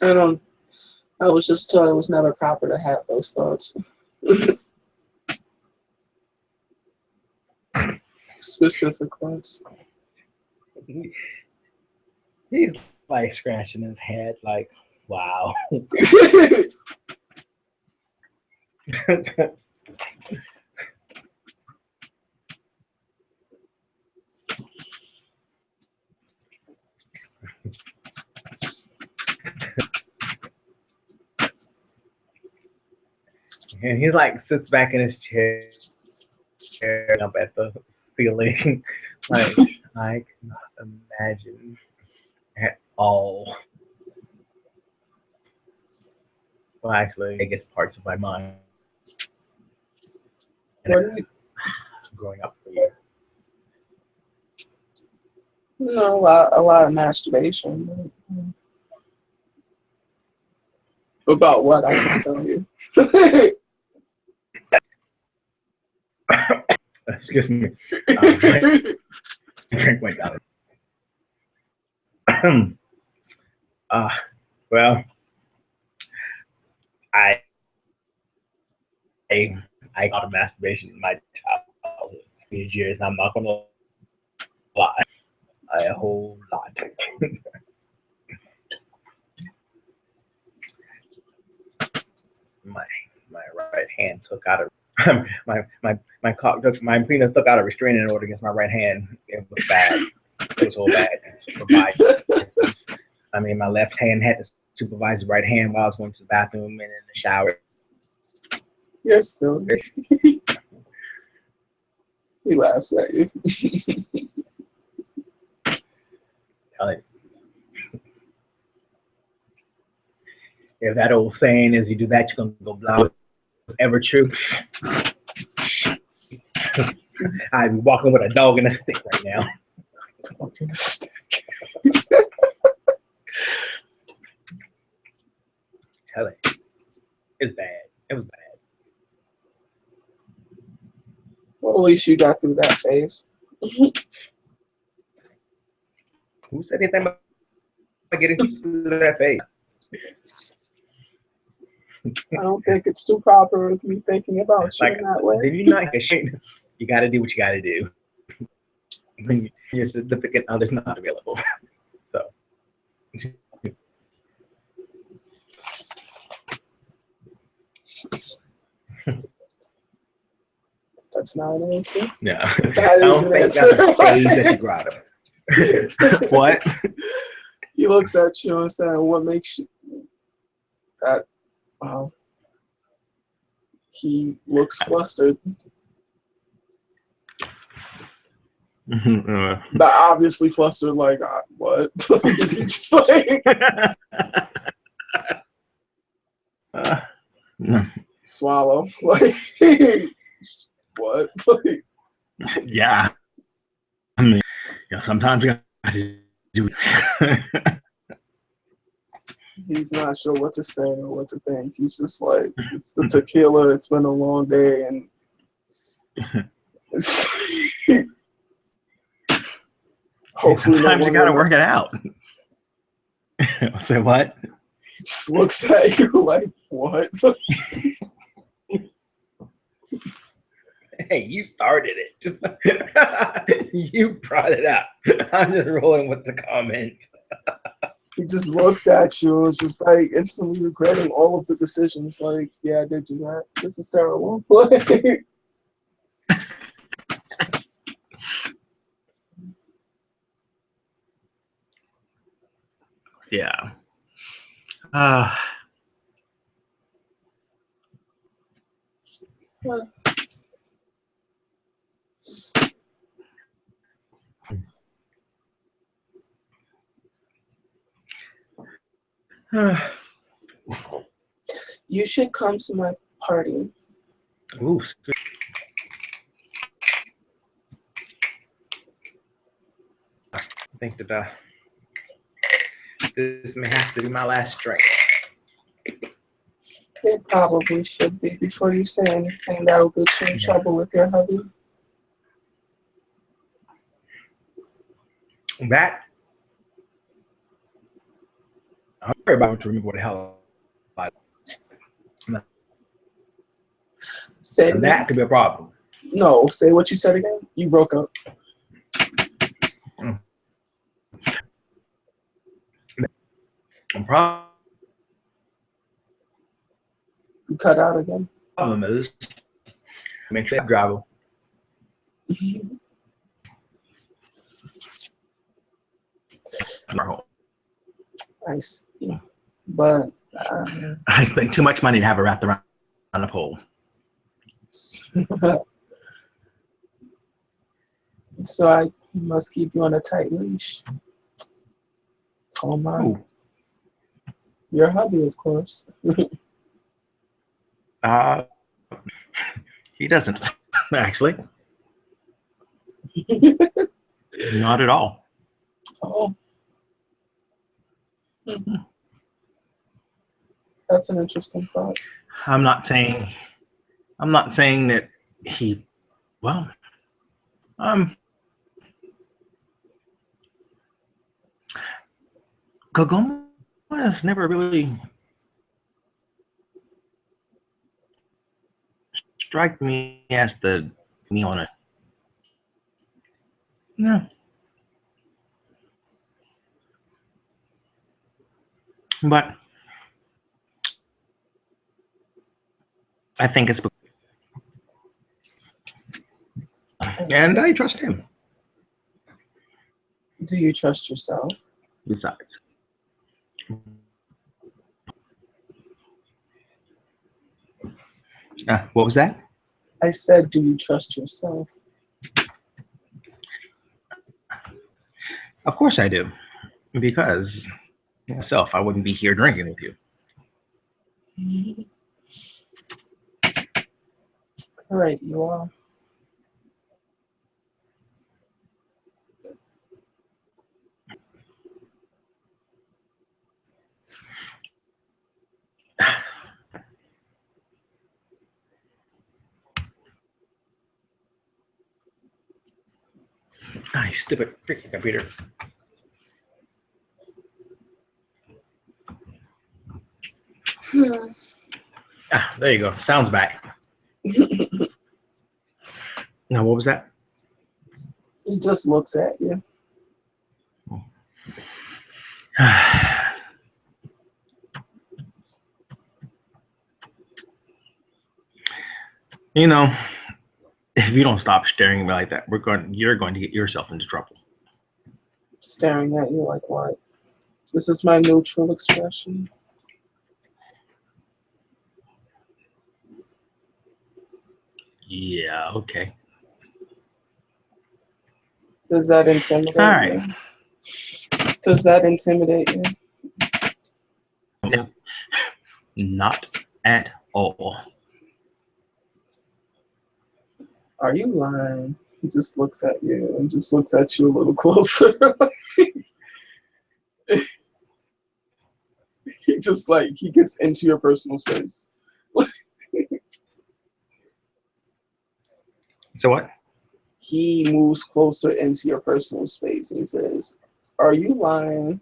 I was just told it was never proper to have those thoughts. Specific thoughts. He's like scratching his head, like, wow. And he like sits back in his chair, up at the ceiling, like I cannot imagine at all. Well, actually, I guess parts of my mind What do growing up for years. you know? A lot of masturbation. About what I can tell you. Excuse me. Drink went down. uh, well, I I I got a masturbation in my childhood these years. I'm not gonna lie, a whole lot. my my right hand took out a my cock took my penis took out a restraining order against my right hand. It was bad. It was so bad. I mean, my left hand had to supervise the right hand while I was going to the bathroom and in the shower. You're silly. He laughs at you. If that old saying is, you do that, you're gonna go blind. Ever true? I'd be walking with a dog and a stick right now. Tell it. It's bad. It was bad. Well, at least you got through that phase. Who said anything about getting through that phase? I don't think it's too proper to be thinking about you in that way. Did you not get shit? You gotta do what you gotta do. When your significant other's not available. So That's not an answer. no. That is an answer. That's a phase that you grew out of. What? He looks at you and says, "What makes you that?" He looks flustered. But obviously flustered, like, what? Did he just like swallow? Like, what? Like, yeah. I mean, sometimes you gotta do it. he's not sure what to say or what to think. He's just like, it's the tequila. It's been a long day, and hopefully, sometimes you gotta work it out. Say what? He just looks at you like, what? Hey, you started it. You brought it up. I'm just rolling with the comment. He just looks at you and is just like instantly regretting all of the decisions. Like, yeah, I did do that. This is terrible. Yeah. You should come to my party. Ooh. I think that this may have to be my last drink. It probably should be before you say anything that'll get you in trouble with your hubby. That I'm worried about to remember what the hell I Say it and again. that could be a problem. No, say what you said again. You broke up. The problem You cut out again. is make sure driver. I see. But I spent too much money to have it wrapped around a pole. So I must keep you on a tight leash. Oh my. Ooh. Your hubby, of course. Uh, he doesn't, actually. Not at all. Oh. That's an interesting thought. I'm not saying that he, well, um, Kagoma has never really struck me as the me on it. No, but I think it's, and I trust him. Do you trust yourself? Besides, what was that? I said, do you trust yourself? Of course I do, because myself, I wouldn't be here drinking with you. All right, you are. Nice, stupid freaking computer. There you go. Sounds back. Now, what was that? He just looks at you. You know, if you don't stop staring at me like that, you're going to get yourself into trouble. Staring at you like what? This is my neutral expression. Yeah, okay. Does that intimidate All right. you? Does that intimidate you? Not at all. Are you lying? He just looks at you and just looks at you a little closer. He just like, he gets into your personal space. So what? He moves closer into your personal space and says, are you lying?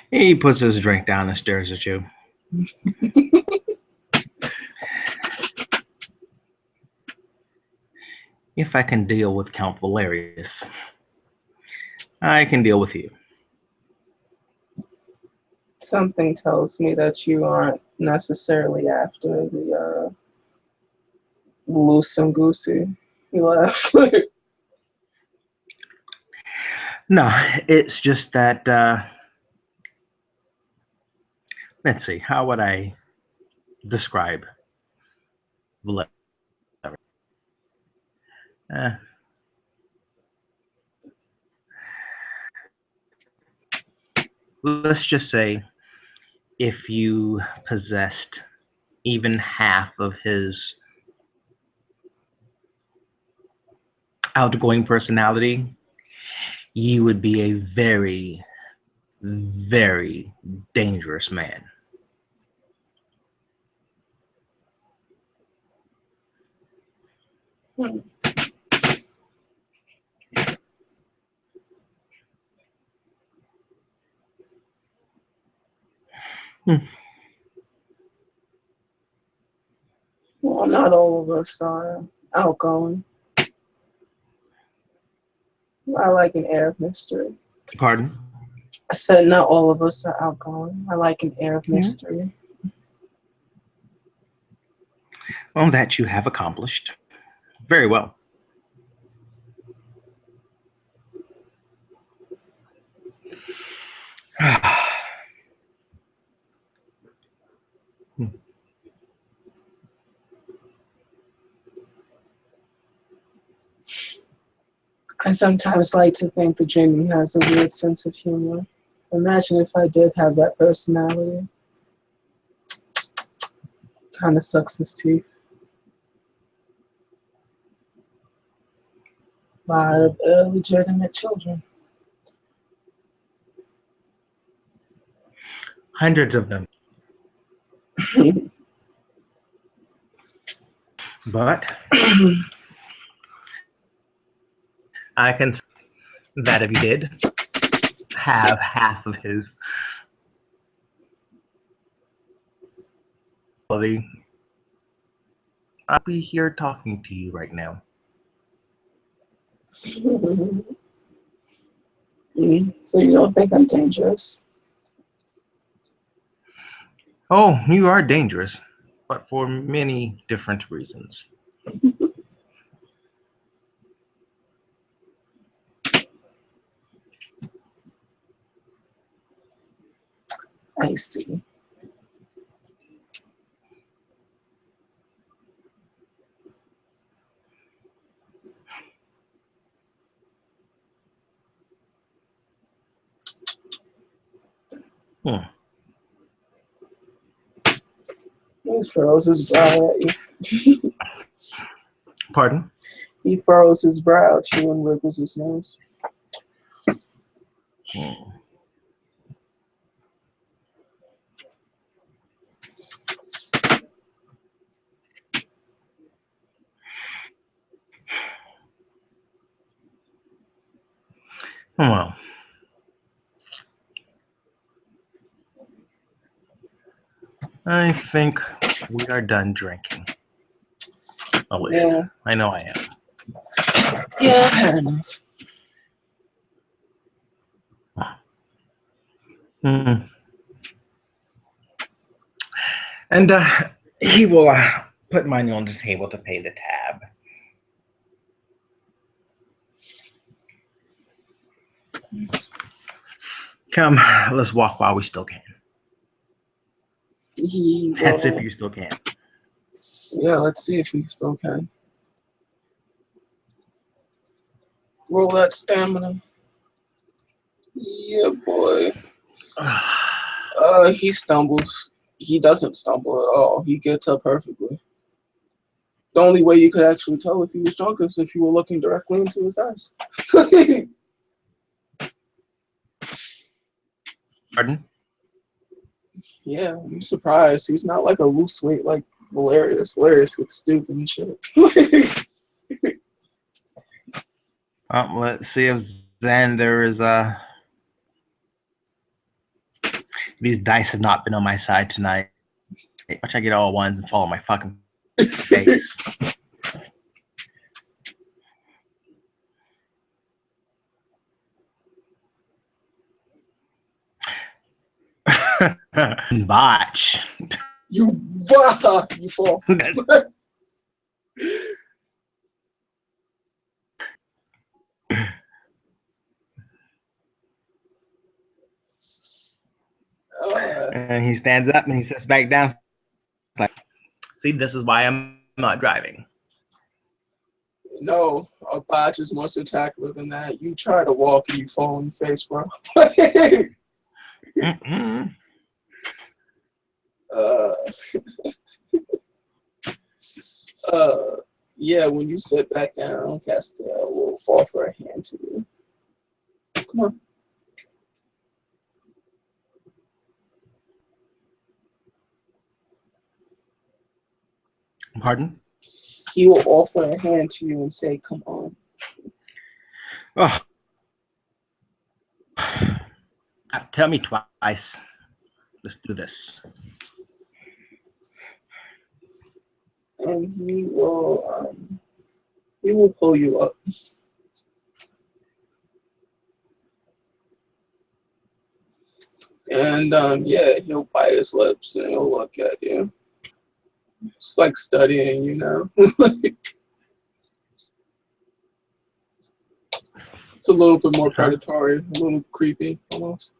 He puts his drink down and stares at you. If I can deal with Count Valerius, I can deal with you. Something tells me that you aren't necessarily after the loose and goosey. He laughs. No, it's just that, let's see, how would I describe Valerius? Let's just say if you possessed even half of his outgoing personality, you would be a very, very dangerous man. Well, not all of us are outgoing. I like an air of mystery. Pardon? I said not all of us are outgoing. I like an air of mystery. Well, that you have accomplished. Very well. I sometimes like to think the dreaming has a weird sense of humor. Imagine if I did have that personality. Kind of sucks his teeth. A lot of illegitimate children. Hundreds of them. But I can say that if you did have half of his ability, I'd be here talking to you right now. So you don't think I'm dangerous? Oh, you are dangerous, but for many different reasons. I see. He furrows his brow at you. Pardon? He furrows his brow at you and wiggles his nose. Well, I think we are done drinking. Oh, wait. Yeah. I know I am. Yeah, I've had enough. And he will put money on the table to pay the tab. Come, let's walk while we still can. That's if you still can. Yeah, let's see if he still can. Roll that stamina. Yeah, boy. He stumbles. He doesn't stumble at all. He gets up perfectly. The only way you could actually tell if he was drunk is if you were looking directly into his eyes. Pardon? Yeah, I'm surprised. He's not like a loose weight like Valerius. Valerius gets stupid and shit. Let's see if Zander is these dice have not been on my side tonight. Watch I get all ones and fall on my fucking face. Botch. You fall. And he stands up and he sits back down. Like, see, this is why I'm not driving. No, a botch is more spectacular than that. You try to walk and you fall on your face, bro. Yeah, when you sit back down, Castiel will offer a hand to you. Come on. Pardon? He will offer a hand to you and say, come on. Oh. Tell me twice. Let's do this. And he will pull you up. And yeah, he'll bite his lips and he'll look at you. It's like studying, you know. It's a little bit more predatory, a little creepy almost.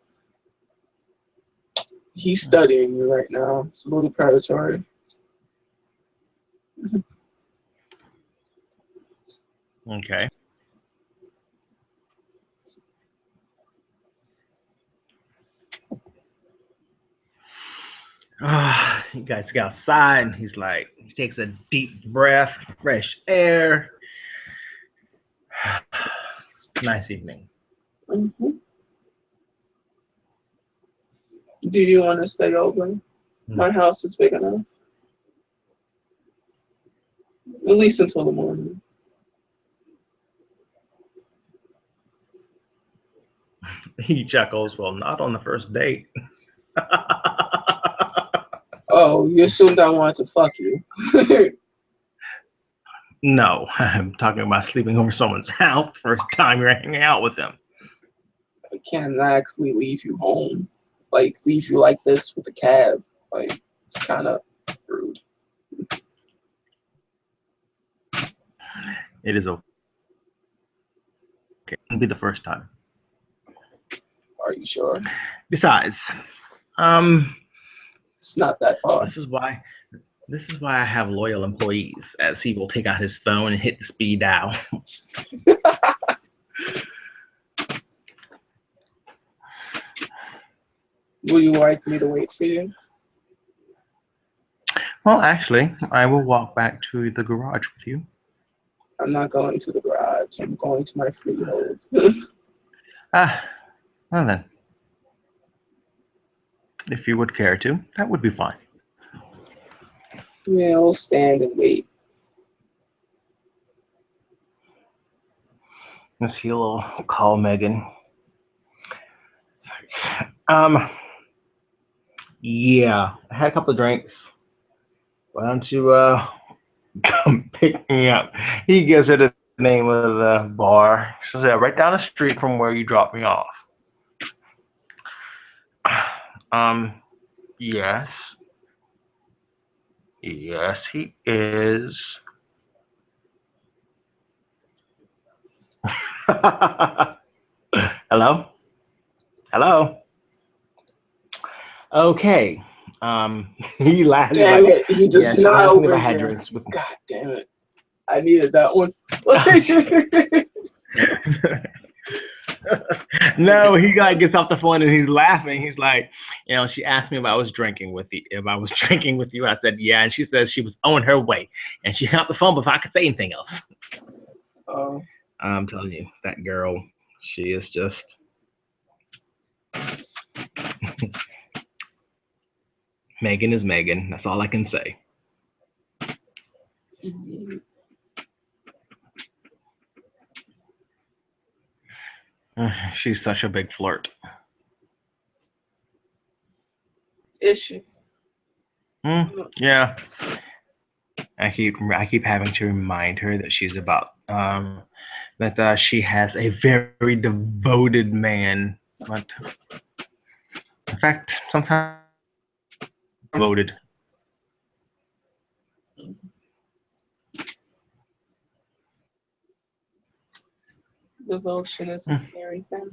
He's studying you right now. It's a little predatory. Okay. You guys go outside, and he's like, he takes a deep breath, fresh air. Nice evening. Mm-hmm. Do you want to stay over? My house is big enough. At least until the morning. He chuckles. Well, not on the first date. Oh, you assumed I wanted to fuck you. No, I'm talking about sleeping over someone's house first time you're hanging out with them. I can't actually leave you home. Like, leave you like this with a cab. Like, it's kind of rude. It is okay. It'll be the first time. Are you sure? Besides, um, It's not that far. this is why I have loyal employees, as he will take out his phone and hit the speed dial. Would you like me to wait for you? Well, actually, I will walk back to the garage with you. I'm not going to the garage. I'm going to my freehold. Ah, well then. If you would care to, that would be fine. Yeah, I'll stand and wait. Miss He'll call Megan. Um, yeah, I had a couple of drinks. Why don't you come pick me up? He gives her the name of the bar. She says, right down the street from where you dropped me off. Um, yes. Yes, he is. Hello? Hello? Okay. He laughed. He's Damn like, it, he yeah, just she not asked me if over I had here. drinks with me. God damn it. I needed that one. No, he like gets off the phone and he's laughing. He's like, she asked me if I was drinking with you. If I was drinking with you, I said yeah, and she said she was on her way, and she hung up the phone before I could say anything else. Oh. I'm telling you, that girl, she is just. Megan is Megan. That's all I can say. She's such a big flirt. Is she? Yeah. I keep having to remind her that she's about that she has a very devoted man. But in fact, sometimes devoted. Devotion is a scary thing.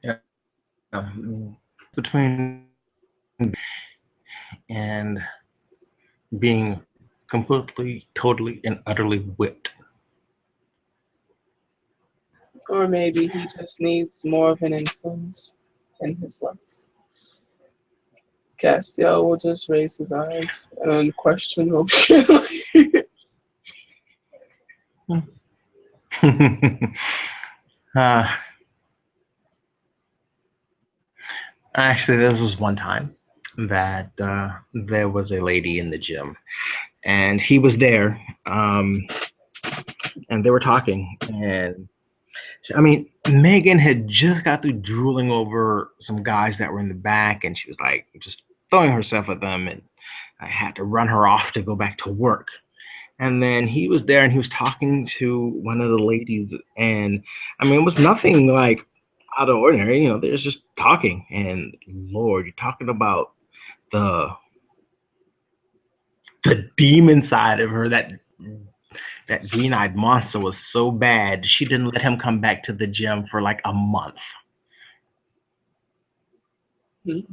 Yeah. Between and being completely, totally, and utterly whipped. Or maybe he just needs more of an influence in his life. Castiel will just raise his eyes and question Ocean. uh, Actually, this was one time that there was a lady in the gym, and he was there, and they were talking, and I mean, Megan had just got through drooling over some guys that were in the back, and she was like just throwing herself at them, and I had to run her off to go back to work. And then he was there, and he was talking to one of the ladies, and I mean, it was nothing like out of the ordinary. They was just talking, and Lord, you're talking about the the demon side of her. That green-eyed monster was so bad, she didn't let him come back to the gym for like a month. It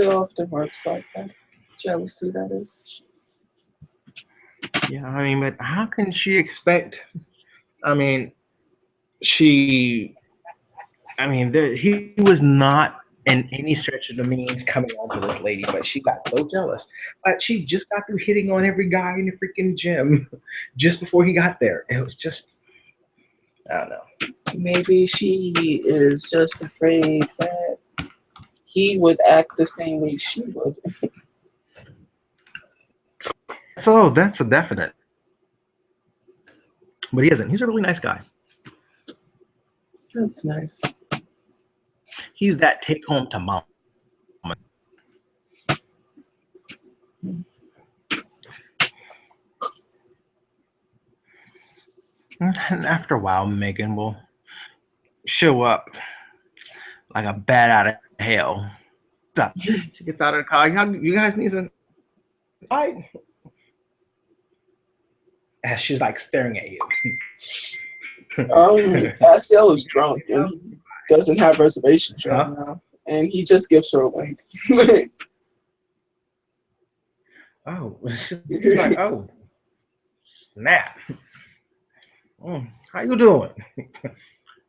often works like that. Jealousy, that is. Yeah, I mean, but how can she expect? I mean, she, I mean, he was not in any stretch of the means coming on to this lady, but she got so jealous. But she just got through hitting on every guy in the freaking gym just before he got there. It was just, I don't know. Maybe she is just afraid that he would act the same way she would. So that's a definite. But he isn't. He's a really nice guy. That's nice. He's that take home to mom. And after a while, Megan will show up like a bat out of hell. She gets out of the car. You guys need to fight. And she's like staring at you. Castiel is drunk and he doesn't have reservations right now, and he just gives her a wink. Oh, she's like, oh, snap. How you doing?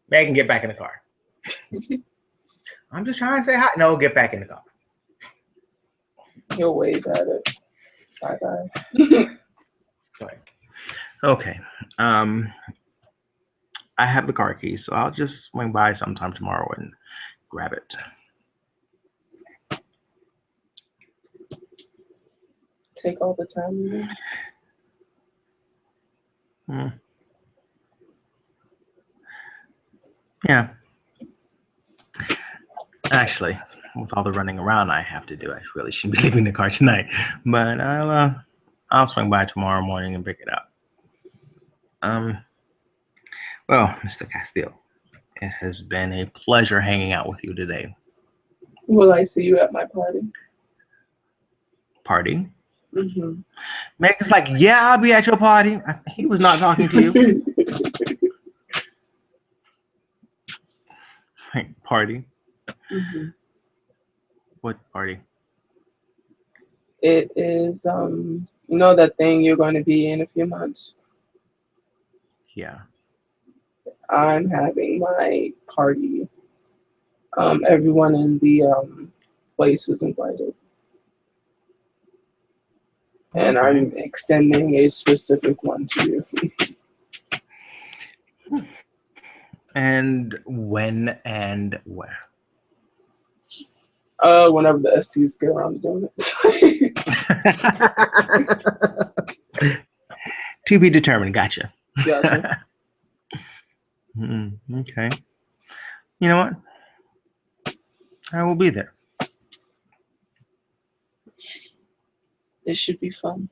Megan, get back in the car. I'm just trying to say hi. No, get back in the car. He'll wave at it. Bye-bye. Okay. I have the car keys, so I'll just swing by sometime tomorrow and grab it. Take all the time you need. Yeah. Actually, with all the running around I have to do, I really shouldn't be leaving the car tonight. But I'll swing by tomorrow morning and pick it up. Well, Mr. Castiel, it has been a pleasure hanging out with you today. Will I see you at my party? Party? Mm-hmm. Megan's like, yeah, I'll be at your party. He was not talking to you. Party? Mm-hmm. What party? It is, you know that thing you're going to be in a few months? Yeah. I'm having my party. Everyone in the place is invited. And I'm extending a specific one to you. And when and where? Whenever the STs get around to doing it. To be determined. Gotcha. Gotcha. Okay. You know what? I will be there. It should be fun.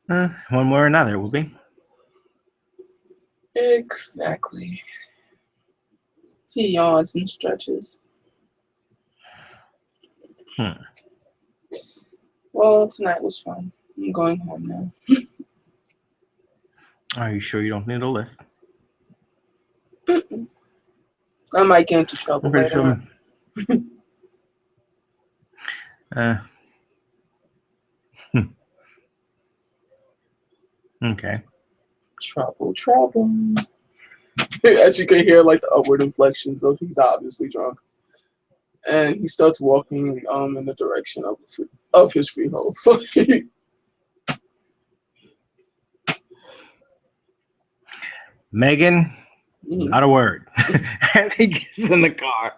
One way or another, it will be. Exactly. He yawns and stretches. Well, tonight was fun. I'm going home now. Are you sure you don't need a lift? Mm-mm. I might get into trouble later on. Okay. Trouble. As you can hear, like the upward inflections of he's obviously drunk, and he starts walking in the direction of his freehold. Megan, not a word. And he gets in the car.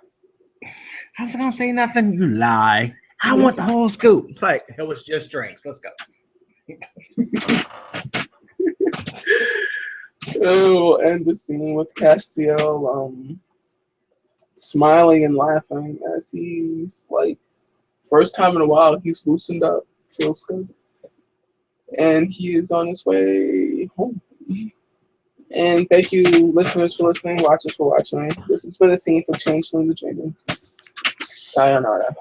I was gonna say nothing. You lie. I want the whole scoop. It's like it was just drinks. Let's go. We'll end the scene with Castiel smiling and laughing as he's like, first time in a while, he's loosened up. Feels good. And he is on his way home. And thank you, listeners, for listening, watchers for watching. This has been a scene for Changeling the Dreaming. Sayonara.